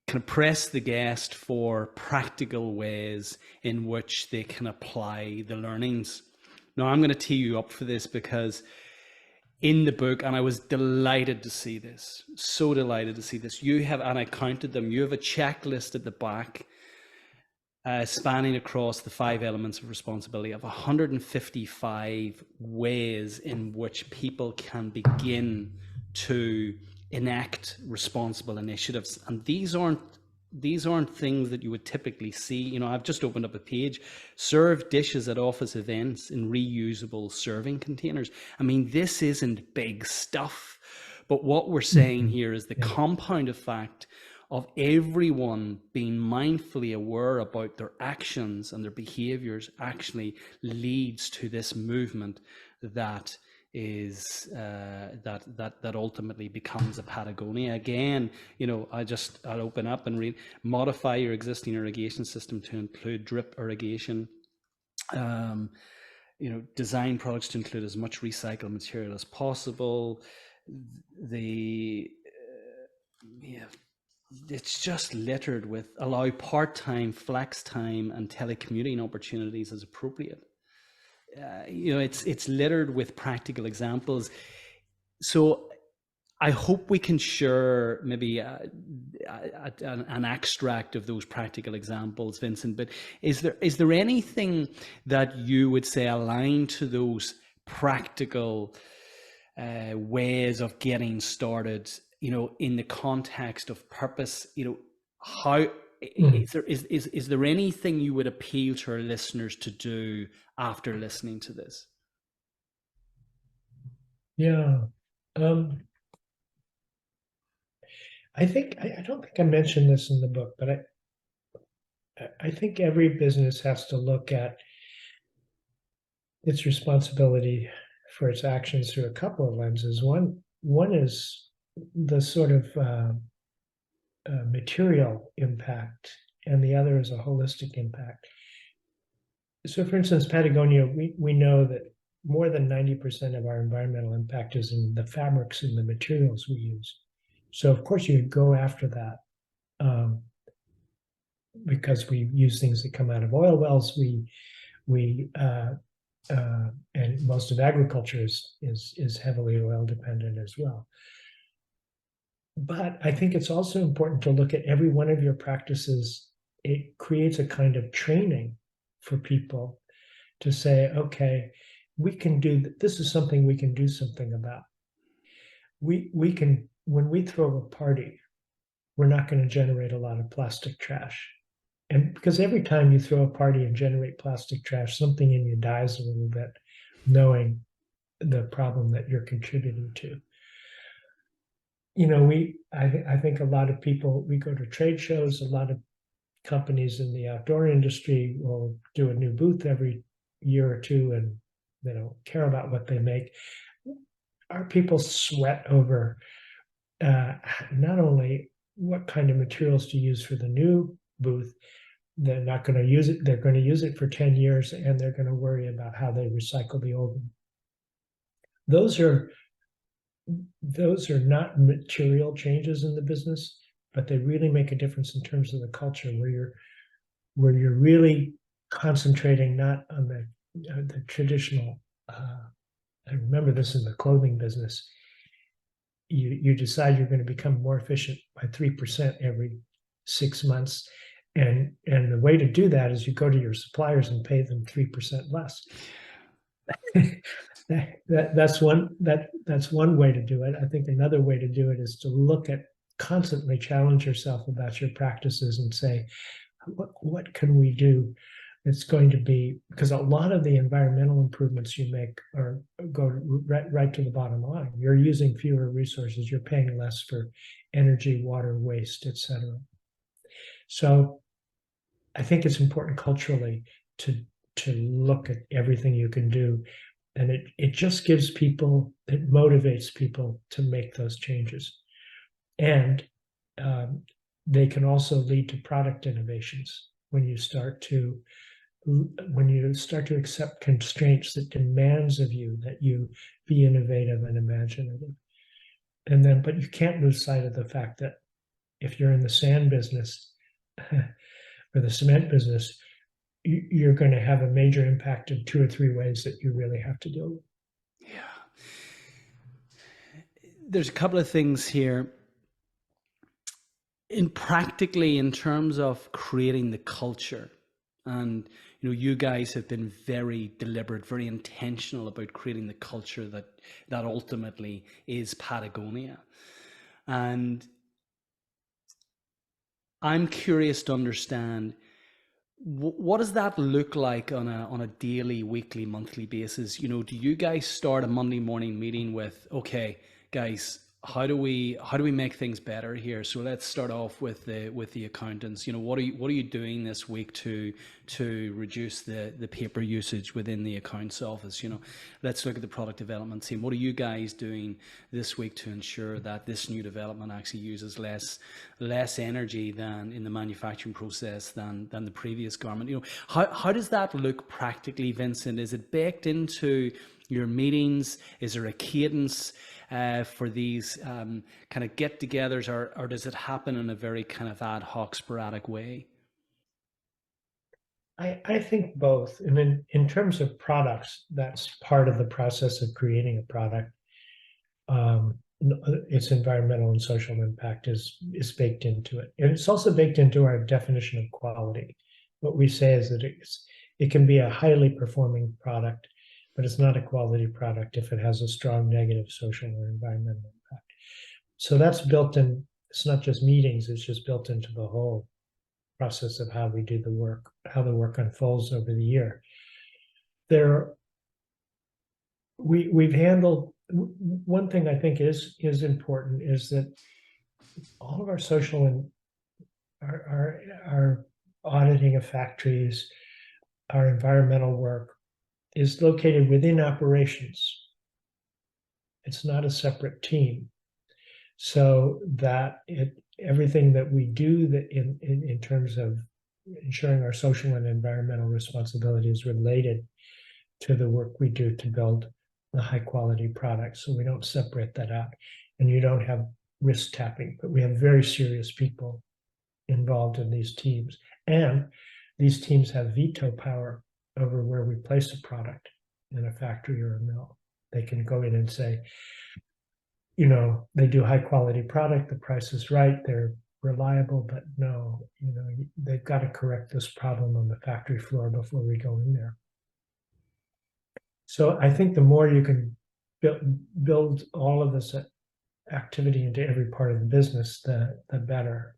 kind of press the guest for practical ways in which they can apply the learnings. Now, I'm going to tee you up for this because in the book, and I was delighted to see this, so delighted to see this, you have, and I counted them, you have a checklist at the back spanning across the 5 elements of responsibility of 155 ways in which people can begin to enact responsible initiatives. And these aren't things that you would typically see. I've just opened up a page: serve dishes at office events in reusable serving containers. I mean, this isn't big stuff, but what we're saying here is the compound effect of everyone being mindfully aware about their actions and their behaviors actually leads to this movement that is that ultimately becomes a Patagonia. Again, I'll open up and read: modify your existing irrigation system to include drip irrigation. Design products to include as much recycled material as possible. It's just littered with allow part-time, flex time, and telecommuting opportunities as appropriate. It's littered with practical examples. So I hope we can share maybe an extract of those practical examples, Vincent. But is there anything that you would say aligned to those practical ways of getting started? In the context of purpose, how is there anything you would appeal to our listeners to do after listening to this? Yeah. I don't think I mentioned this in the book, but I think every business has to look at its responsibility for its actions through a couple of lenses. One is the sort of material impact, and the other is a holistic impact. So, for instance, Patagonia, we know that more than 90% of our environmental impact is in the fabrics and the materials we use. So, of course, you go after that because we use things that come out of oil wells. And most of agriculture is heavily oil dependent as well. But I think it's also important to look at every one of your practices. It creates a kind of training for people to say, okay, we can do this is something we can do something about. We can, when we throw a party, we're not going to generate a lot of plastic trash. And because every time you throw a party and generate plastic trash, something in you dies a little bit, knowing the problem that you're contributing to. I think a lot of people, we go to trade shows, a lot of companies in the outdoor industry will do a new booth every year or two, and they don't care about what they make. Our people sweat over not only what kind of materials to use for the new booth, they're not going to use it. They're going to use it for 10 years and they're going to worry about how they recycle the old one. Those are not material changes in the business, but they really make a difference in terms of the culture where you're really concentrating not on the traditional. I remember this in the clothing business. You decide you're going to become more efficient by 3% every 6 months. And the way to do that is you go to your suppliers and pay them 3% less. That's one way to do it. I think another way to do it is to constantly challenge yourself about your practices and say, what can we do? It's going to be, because a lot of the environmental improvements you make go right to the bottom line. You're using fewer resources, you're paying less for energy, water, waste, etc. So I think it's important culturally to look at everything you can do. And it just gives people, it motivates people to make those changes. And they can also lead to product innovations when you start to accept constraints that demands of you that you be innovative and imaginative. But you can't lose sight of the fact that if you're in the sand business or the cement business, you're going to have a major impact in 2 or 3 ways that you really have to deal with. Yeah. There's a couple of things here. In terms of creating the culture, and you guys have been very deliberate, very intentional about creating the culture that ultimately is Patagonia. And I'm curious to understand, what does that look like on a daily, weekly, monthly basis? Do you guys start a Monday morning meeting with, okay, guys, how do we make things better here? So let's start off with the accountants. What are you doing this week to reduce the paper usage within the accounts office? Let's look at the product development team. What are you guys doing this week to ensure that this new development actually uses less energy than in the manufacturing process than the previous garment? How does that look practically, Vincent? Is it baked into your meetings? Is there a cadence for these kind of get-togethers, or does it happen in a very kind of ad hoc, sporadic way? I think both. And in terms of products, that's part of the process of creating a product. Its environmental and social impact is baked into it. And it's also baked into our definition of quality. What we say is that it can be a highly performing product, but it's not a quality product if it has a strong negative social or environmental impact. So that's built in. It's not just meetings, it's just built into the whole process of how we do the work, how the work unfolds over the year. We've handled, one thing I think is important is that all of our social and our auditing of factories, our environmental work, is located within operations. It's not a separate team. So that everything that we do that in terms of ensuring our social and environmental responsibility is related to the work we do to build a high quality product. So we don't separate that out. And you don't have risk tapping, but we have very serious people involved in these teams. And these teams have veto power over where we place a product in a factory or a mill. They can go in and say, they do high quality product, the price is right, they're reliable, but no, they've got to correct this problem on the factory floor before we go in there. So I think the more you can build all of this activity into every part of the business, the better.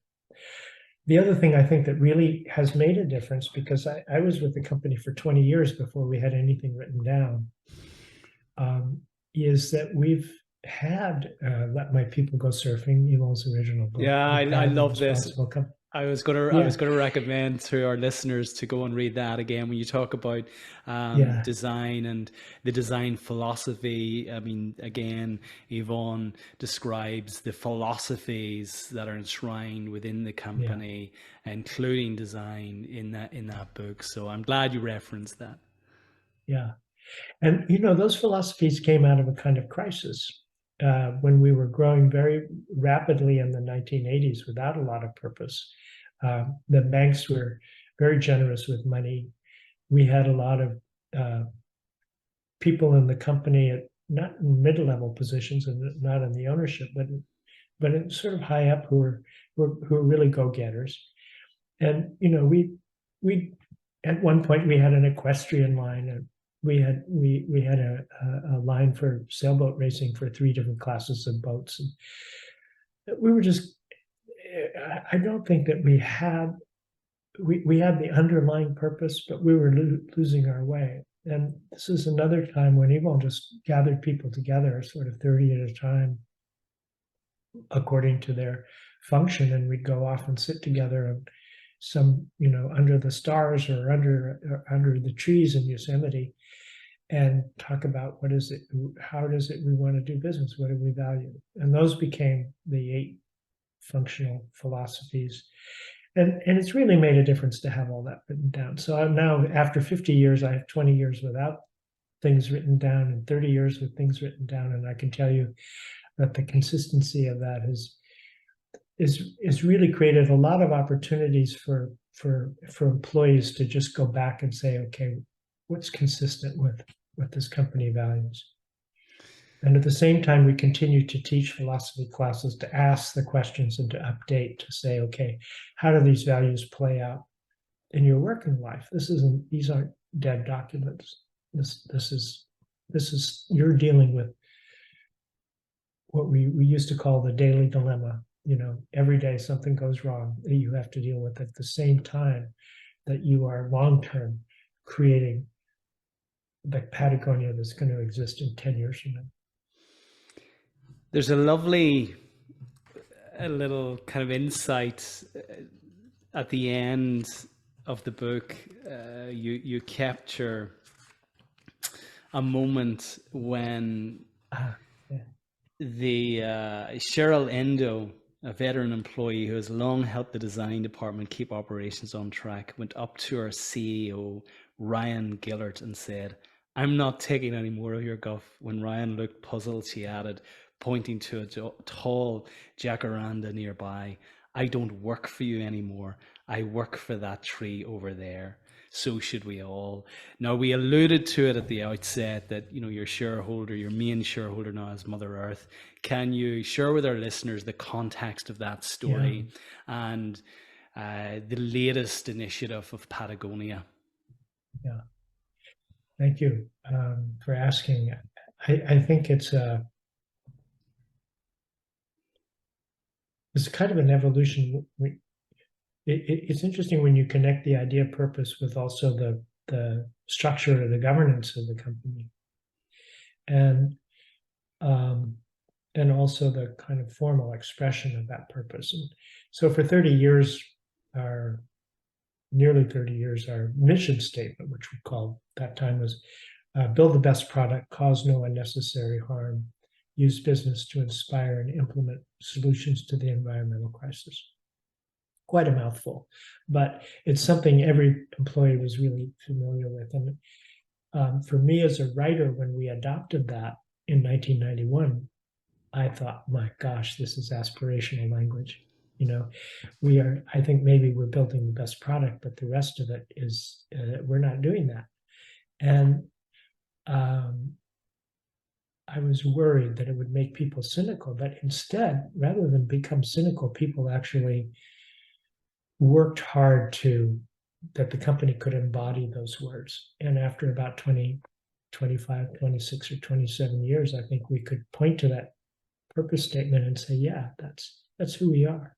The other thing I think that really has made a difference, because I was with the company for 20 years before we had anything written down, is that we've had Let My People Go Surfing, Yvon's original book. Yeah, I love this. I Yeah, was gonna recommend to our listeners to go and read that again. When you talk about yeah, design and the design philosophy, I mean, again, Yvon describes the philosophies that are enshrined within the yeah, company, including design in that book. So I'm glad you referenced that. yeah. And those philosophies came out of a kind of crisis when we were growing very rapidly in the 1980s without a lot of purpose. The banks were very generous with money. We had a lot of uh, people in the company at not in mid-level positions and not in the ownership, but in sort of high up who were really go-getters. And we at one point we had an equestrian line, and we had a line for sailboat racing for 3 different classes of boats. And we were just I don't think that we had the underlying purpose, but we were losing our way. And this is another time when Yvon just gathered people together, sort of 30 at a time, according to their function, and we'd go off and sit together and under the stars or under the trees in Yosemite and talk about what is it, how does it we want to do business, what do we value, and those became the 8 functional philosophies. And it's really made a difference to have all that written down. So I'm now, after 50 years, I have 20 years without things written down and 30 years with things written down, and I can tell you that the consistency of that is really created a lot of opportunities for employees to just go back and say, okay, what's consistent with what this company values. And at the same time, we continue to teach philosophy classes to ask the questions and to update, to say, okay, how do these values play out in your working life? These aren't dead documents. This is you're dealing with what we used to call the daily dilemma. Every day something goes wrong that you have to deal with at the same time that you are long term creating the Patagonia that's going to exist in 10 years from now. There's a little kind of insight at the end of the book. You capture a moment when Yeah. the Cheryl Endo, a veteran employee who has long helped the design department keep operations on track, went up to our CEO, Ryan Gillert, and said, "I'm not taking any more of your guff." When Ryan looked puzzled, she added, pointing to a tall jacaranda nearby, "I don't work for you anymore. I work for that tree over there. So should we all." Now, we alluded to it at the outset that your shareholder, your main shareholder now is Mother Earth. Can you share with our listeners the context of that story and the latest initiative of Patagonia? Yeah. Thank you for asking. I think it's kind of an evolution. It's interesting when you connect the idea of purpose with also the structure or the governance of the company, and um, and also the kind of formal expression of that purpose. And so for 30 years, our nearly 30 years, our mission statement, which we called that time, was build the best product, cause no unnecessary harm, use business to inspire and implement solutions to the environmental crisis. Quite a mouthful, but it's something every employee was really familiar with. And for me as a writer, when we adopted that in 1991, I thought, my gosh, this is aspirational language. I think maybe we're building the best product, but the rest of it is, we're not doing that. And I was worried that it would make people cynical, but instead, rather than become cynical, people actually worked hard that the company could embody those words. And after about 20, 25, 26, or 27 years, I think we could point to that purpose statement and say, yeah, that's who we are.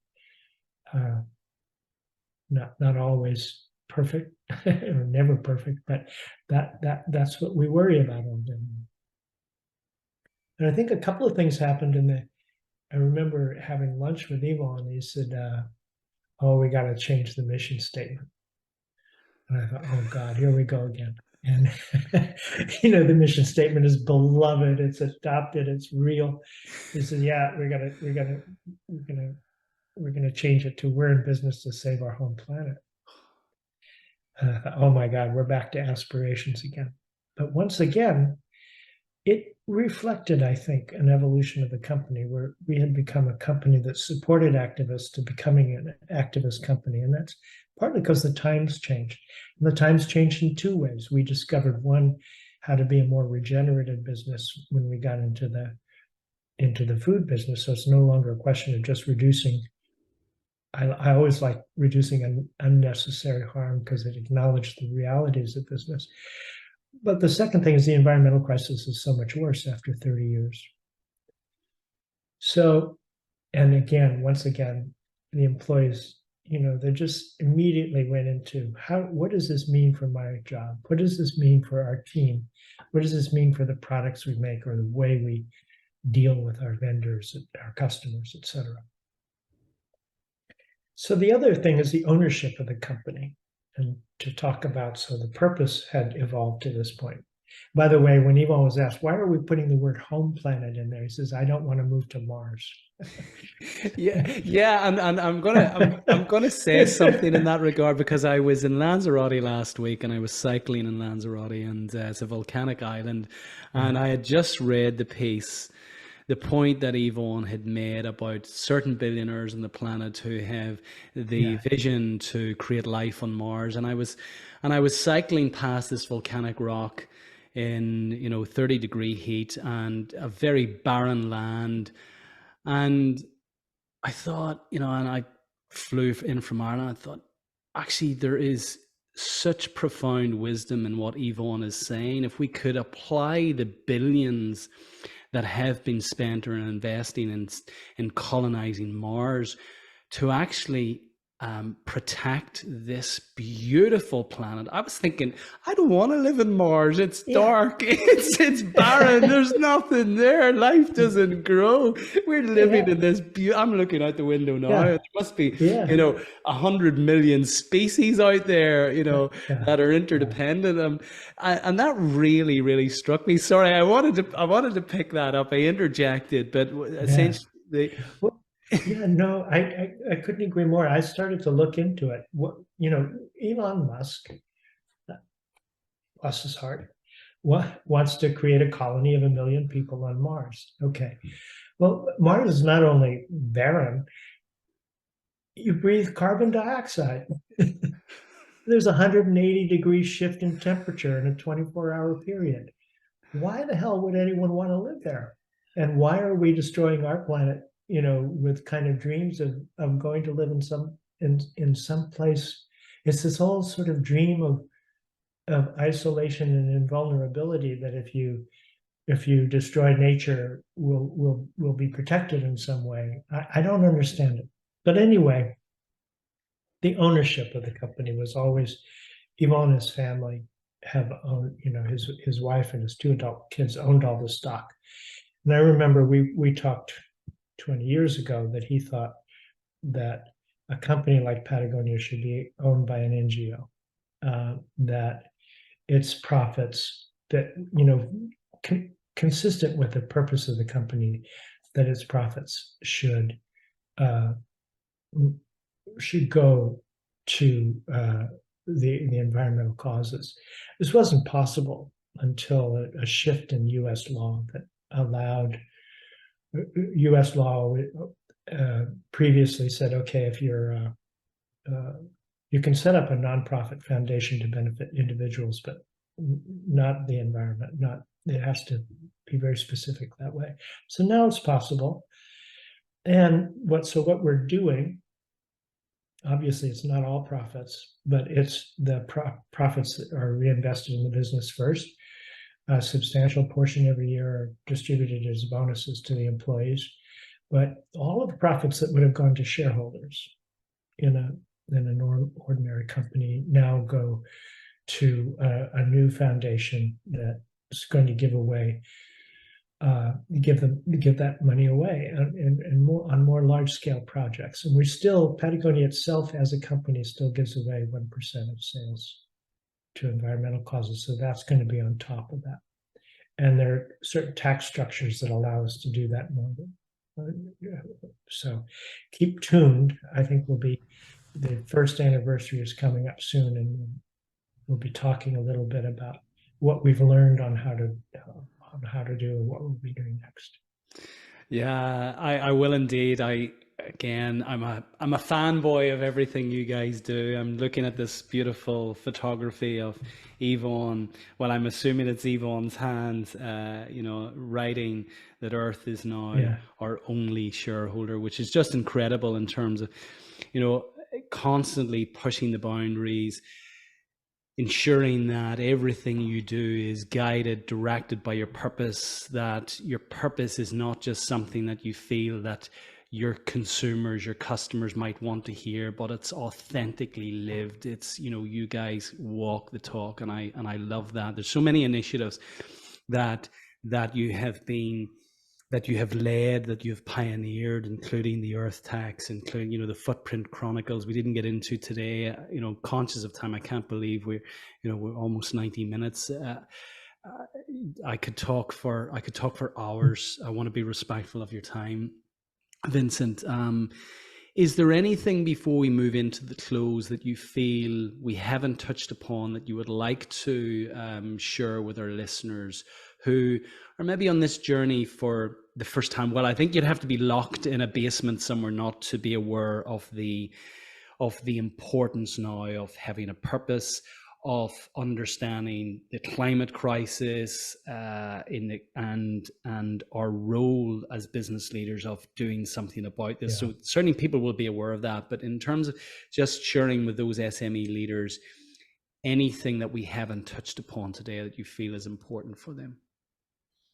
Not always perfect or never perfect, but that's what we worry about all day. And I think a couple of things happened I remember having lunch with Yvon, and he said, oh, we got to change the mission statement. And I thought, oh God, here we go again. And the mission statement is beloved, it's adopted, it's real. He said, yeah, we're gonna change it to we're in business to save our home planet. And I thought, oh my God, we're back to aspirations again. But once again, it reflected, I think, an evolution of the company where we had become a company that supported activists to becoming an activist company. And that's partly because the times changed. And the times changed in two ways. We discovered, one, how to be a more regenerative business when we got into the food business. So it's no longer a question of just reducing. I always like reducing an unnecessary harm because it acknowledged the realities of business. But the second thing is the environmental crisis is so much worse after 30 years. So, and again, once again, the employees, they just immediately went into what does this mean for my job? What does this mean for our team? What does this mean for the products we make or the way we deal with our vendors, our customers, et cetera? So the other thing is the ownership of the company. And to talk about, so the purpose had evolved to this point. By the way, when Yvon was asked, why are we putting the word home planet in there? He says, I don't want to move to Mars. Yeah, and I'm gonna say something in that regard because I was in Lanzarote last week and I was cycling in Lanzarote, and it's a volcanic island, and I had just read the point that Yvon had made about certain billionaires on the planet who have the vision to create life on Mars. And I was cycling past this volcanic rock in 30-degree heat and a very barren land. And I thought, and I flew in from Ireland, I thought, actually there is such profound wisdom in what Yvon is saying. If we could apply the billions that have been spent or investing in colonizing Mars to actually protect this beautiful planet. I was thinking, I don't want to live in Mars. It's dark. It's barren. There's nothing there. Life doesn't grow. We're living in this I'm looking out the window now. There must be, 100 million species out there, that are interdependent. And that really, really struck me. Sorry, I wanted to pick that up. I interjected, but essentially no, I couldn't agree more. I started to look into it. Elon Musk, bless his heart, wants to create a colony of 1 million people on Mars. Okay. Well, Mars is not only barren, you breathe carbon dioxide. There's a 180-degree shift in temperature in a 24-hour period. Why the hell would anyone want to live there? And why are we destroying our planet, with kind of dreams of going to live in some place? It's this whole sort of dream of isolation and invulnerability that if you destroy nature, we'll be protected in some way. I don't understand it. But anyway, the ownership of the company was always, Yvon and his family have owned, his wife and his 2 adult kids owned all the stock. And I remember we talked 20 years ago that he thought that a company like Patagonia should be owned by an NGO, that its profits, that, consistent with the purpose of the company, that its profits should go to the environmental causes. This wasn't possible until a shift in U.S. law that allowed U.S. law previously said, okay, if you're you can set up a nonprofit foundation to benefit individuals, but not the environment. It has to be very specific that way. So now it's possible. And what we're doing, obviously it's not all profits, but it's the profits that are reinvested in the business first. A substantial portion every year are distributed as bonuses to the employees, but all of the profits that would have gone to shareholders in an ordinary company now go to a new foundation that is going to give away give that money away and more on more large scale projects. And Patagonia itself as a company still gives away 1% of sales to environmental causes. So that's going to be on top of that. And there are certain tax structures that allow us to do that more. So keep tuned. I think the first anniversary is coming up soon, and we'll be talking a little bit about what we've learned on how to do and what we'll be doing next. Yeah, I will indeed. I'm a fanboy of everything you guys do. I'm looking at this beautiful photography of Yvon. Well, I'm assuming it's Yvon's hand, writing that Earth is now our only shareholder, which is just incredible in terms of, constantly pushing the boundaries, ensuring that everything you do is guided, directed by your purpose, that your purpose is not just something that you feel that your consumers, your customers might want to hear, but it's authentically lived. It's, you guys walk the talk, and I love that. There's so many initiatives that you have led, that you've pioneered, including the Earth Tax, including, the Footprint Chronicles. We didn't get into today, conscious of time. I can't believe we're almost 90 minutes. I could talk for hours. I want to be respectful of your time, Vincent. Is there anything before we move into the close that you feel we haven't touched upon that you would like to share with our listeners who are maybe on this journey for the first time? Well, I think you'd have to be locked in a basement somewhere not to be aware of the importance now of having a purpose, of understanding the climate crisis, and our role as business leaders of doing something about this. So certainly people will be aware of that. But in terms of just sharing with those SME leaders, anything that we haven't touched upon today that you feel is important for them?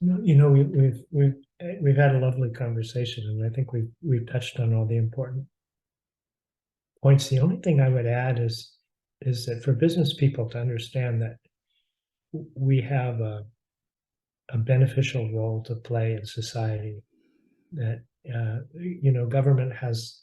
We've had a lovely conversation, and I think we've touched on all the important points. The only thing I would add is that for business people to understand that we have a beneficial role to play in society, that government has,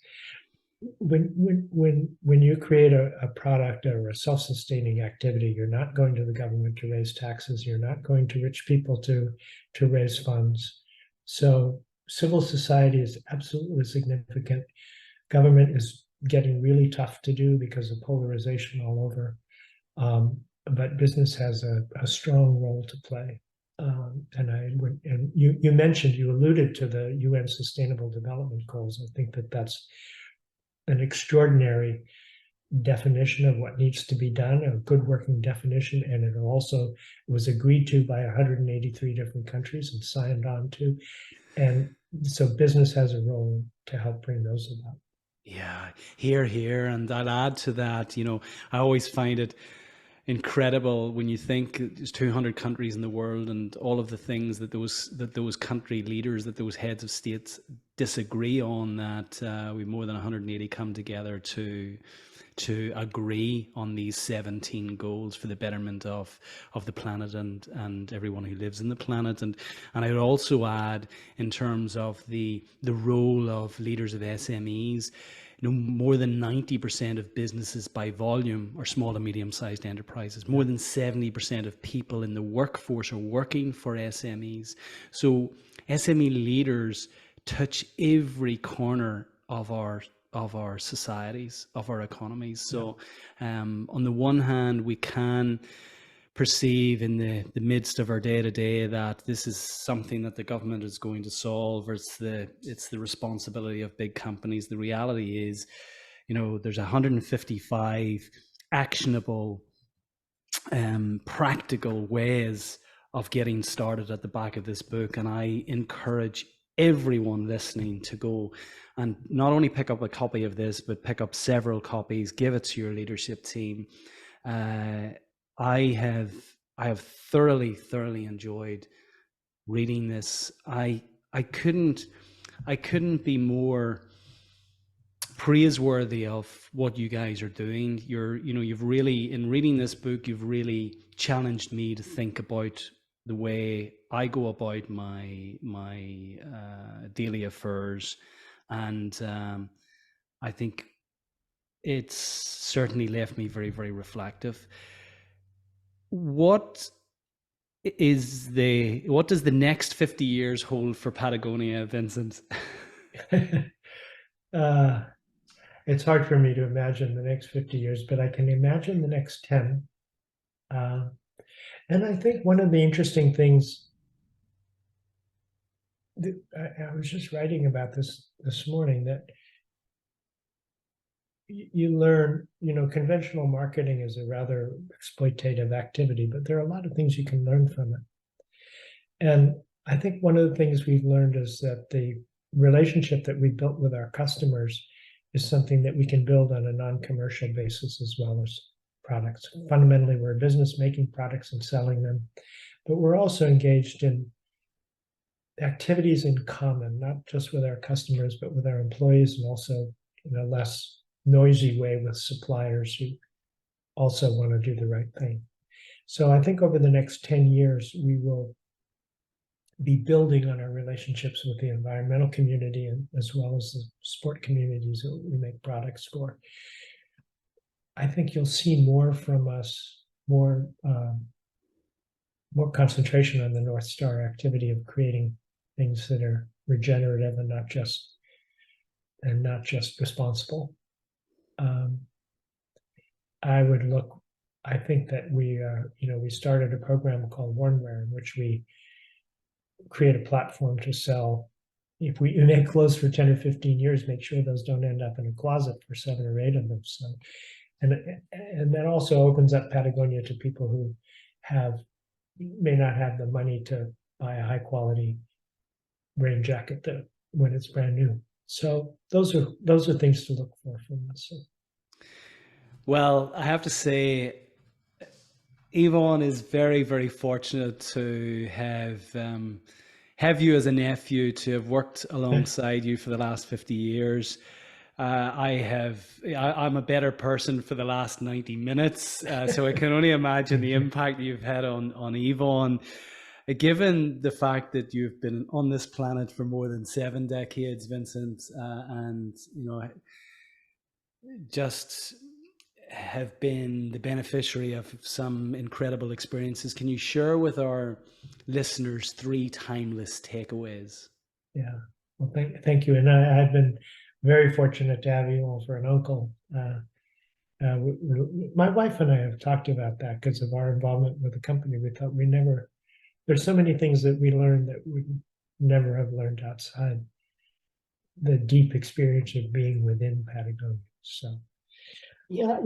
when you create a product or a self-sustaining activity, you're not going to the government to raise taxes, you're not going to rich people to raise funds. So civil society is absolutely significant. Government is getting really tough to do because of polarization all over. But business has a strong role to play. And you alluded to the UN Sustainable Development Goals. I think that's an extraordinary definition of what needs to be done, a good working definition, and it was agreed to by 183 different countries and signed on to. And so business has a role to help bring those about. Yeah, here. And I'll add to that, I always find it incredible when you think there's 200 countries in the world and all of the things that those country leaders, that those heads of states disagree on, that we more than 180 come together to agree on these 17 goals for the betterment of the planet and everyone who lives in the planet. And I would also add, in terms of the role of leaders of SMEs, more than 90% of businesses by volume are small and medium-sized enterprises. More than 70% of people in the workforce are working for SMEs. So SME leaders touch every corner of our societies, of our economies. So on the one hand, we can perceive in the midst of our day-to-day that this is something that the government is going to solve, or it's the responsibility of big companies. The reality is, there's 155 actionable, practical ways of getting started at the back of this book, and I encourage everyone listening to go and not only pick up a copy of this, but pick up several copies, give it to your leadership team. I have thoroughly enjoyed reading this. I couldn't be more praiseworthy of what you guys are doing. You've really, in reading this book, you've really challenged me to think about the way I go about my daily affairs, and I think it's certainly left me very, very reflective. What what does the next 50 years hold for Patagonia, Vincent? uh, it's hard for me to imagine the next 50 years, but I can imagine the next 10. And I think one of the interesting things, I was just writing about this morning, that you learn, conventional marketing is a rather exploitative activity, but there are a lot of things you can learn from it. And I think one of the things we've learned is that the relationship that we built with our customers is something that we can build on a non-commercial basis as well as products. Fundamentally, we're a business making products and selling them, but we're also engaged in activities in common, not just with our customers, but with our employees, and also in a less noisy way with suppliers who also want to do the right thing. So I think over the next 10 years, we will be building on our relationships with the environmental community, and as well as the sport communities that we make products for. I think you'll see more from us, more concentration on the North Star activity of creating things that are regenerative and not just responsible. I think that we started a program called Warnware, in which we create a platform to sell. If we make clothes for 10 or 15 years, make sure those don't end up in a closet for 7 or 8 of them. So, and that also opens up Patagonia to people who may not have the money to buy a high quality rain jacket when it's brand new. So those are things to look for from us. So. Well, I have to say, Yvon is very, very fortunate to have you as a nephew, to have worked alongside you for the last 50 years. I'm a better person for the last 90 minutes, so I can only imagine the impact you've had on Yvon. Given the fact that you've been on this planet for more than 7 decades, Vincent, and just have been the beneficiary of some incredible experiences, can you share with our listeners 3 timeless takeaways? Yeah, well, thank you. And I've been very fortunate to have you for an uncle. My wife and I have talked about that because of our involvement with the company. We thought there's so many things that we learned that we never have learned outside the deep experience of being within Patagonia. So, yeah,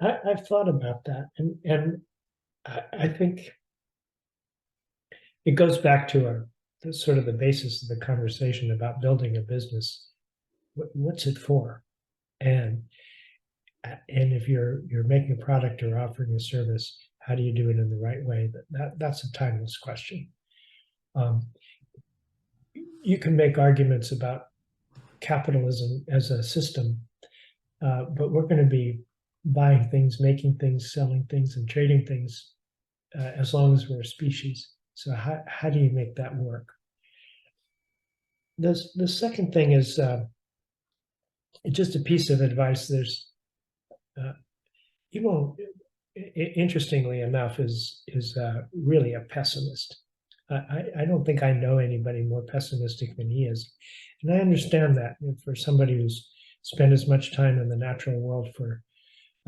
I've thought about that, and I think it goes back to sort of the basis of the conversation about building a business. What's it for? And if you're making a product or offering a service, how do you do it in the right way? That's a timeless question. You can make arguments about capitalism as a system, but we're going to be buying things, making things, selling things, and trading things as long as we're a species. So how do you make that work? The second thing is just a piece of advice. There's interestingly enough, is really a pessimist. I don't think I know anybody more pessimistic than he is, and I understand that for somebody who's spent as much time in the natural world for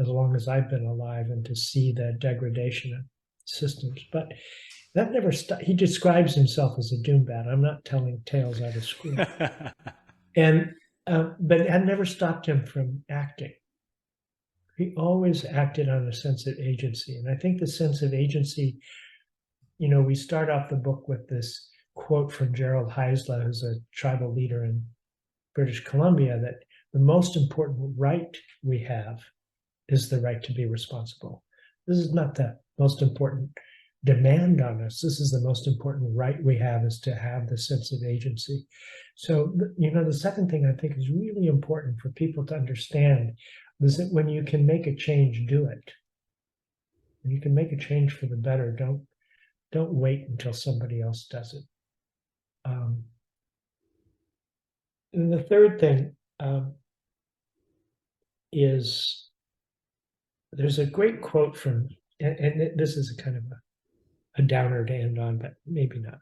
as long as I've been alive, and to see the degradation of systems. But that never stopped. He describes himself as a doombat. I'm not telling tales out of school. But it had never stopped him from acting. He always acted on a sense of agency. And I think the sense of agency, we start off the book with this quote from Gerald Heisler, who's a tribal leader in British Columbia, that the most important right we have is the right to be responsible. This is not the most important demand on us. This is the most important right we have, is to have the sense of agency. So, the second thing I think is really important for people to understand is that when you can make a change, do it. When you can make a change for the better, Don't wait until somebody else does it. And the third thing is there's a great quote from, and this is a kind of a downer to end on, but maybe not.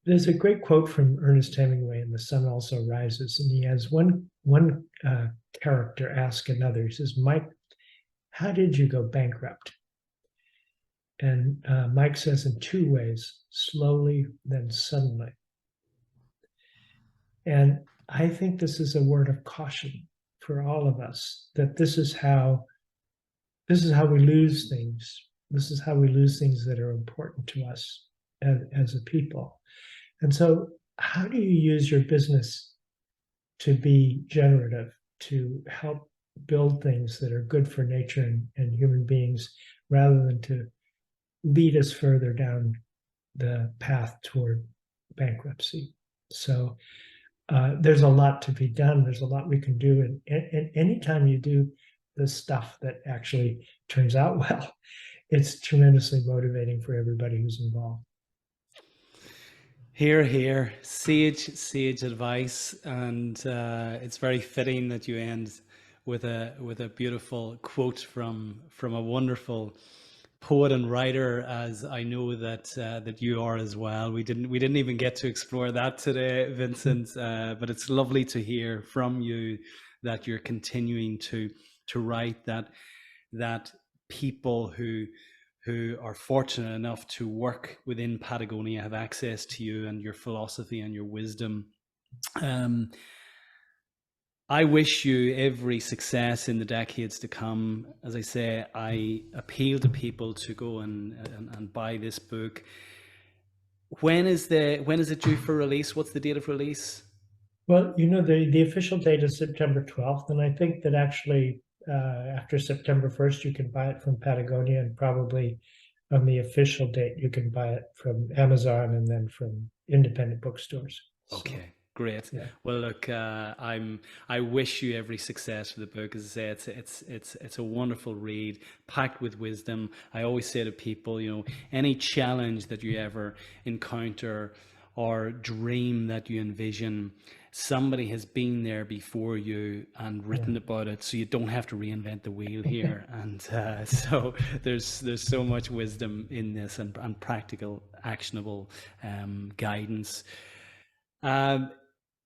There's a great quote from Ernest Hemingway in The Sun Also Rises, and he has one character ask another. He says, "Mike, how did you go bankrupt?" And Mike says, "In two ways: slowly, then suddenly." And I think this is a word of caution for all of us, that this is how we lose things. This is how we lose things that are important to us as a people. And so how do you use your business to be generative, to help build things that are good for nature and human beings, rather than to lead us further down the path toward bankruptcy? So there's a lot to be done. There's a lot we can do. And anytime you do the stuff that actually turns out well, it's tremendously motivating for everybody who's involved. Hear, hear. Sage advice, and it's very fitting that you end with a beautiful quote from a wonderful poet and writer, as I know that you are as well. We didn't even get to explore that today, Vincent, but it's lovely to hear from you that you're continuing to write, that people who are fortunate enough to work within Patagonia have access to you and your philosophy and your wisdom. I wish you every success in the decades to come. As I say, I appeal to people to go and buy this book. When is it due for release? What's the date of release? Well, the official date is September 12th, and I think that actually after September 1st, you can buy it from Patagonia, and probably on the official date, you can buy it from Amazon and then from independent bookstores. Okay. So, great. Yeah. Well, look, I wish you every success for the book. As I say, it's a wonderful read, packed with wisdom. I always say to people, any challenge that you ever encounter or dream that you envision, somebody has been there before you and written about it, so you don't have to reinvent the wheel here. And so there's so much wisdom in this, and practical, actionable guidance.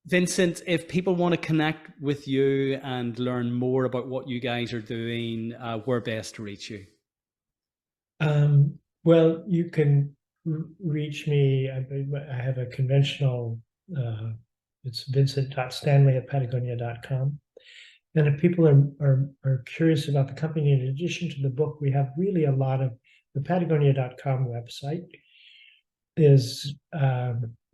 Vincent, if people want to connect with you and learn more about what you guys are doing, where best to reach you? Well, you can reach me. I have a conventional, it's vincent.stanley@patagonia.com. And if people are curious about the company, in addition to the book, we have really a lot of the Patagonia.com website is,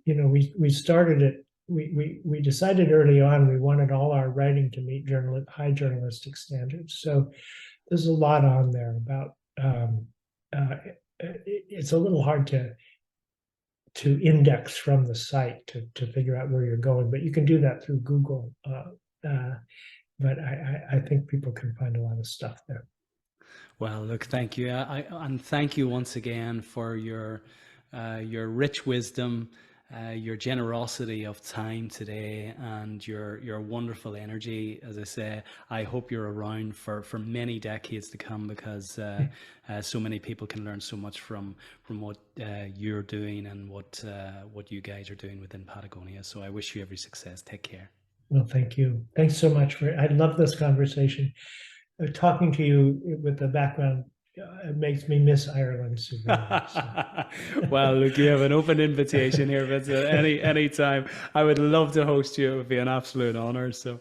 we started it. We decided early on we wanted all our writing to meet high journalistic standards. So there's a lot on there about, it's a little hard to index from the site to figure out where you're going, but you can do that through Google. But I think people can find a lot of stuff there. Well, look, thank you, and thank you once again for your rich wisdom, your generosity of time today, and your wonderful energy. As I say, I hope you're around for many decades to come, because so many people can learn so much from what you're doing and what you guys are doing within Patagonia. So I wish you every success. Take care. Well, thank you. Thanks so much I love this conversation. Talking to you with the background, it makes me miss Ireland so very much. So. Well, look, you have an open invitation here, Vincent. Any time. I would love to host you. It would be an absolute honor. So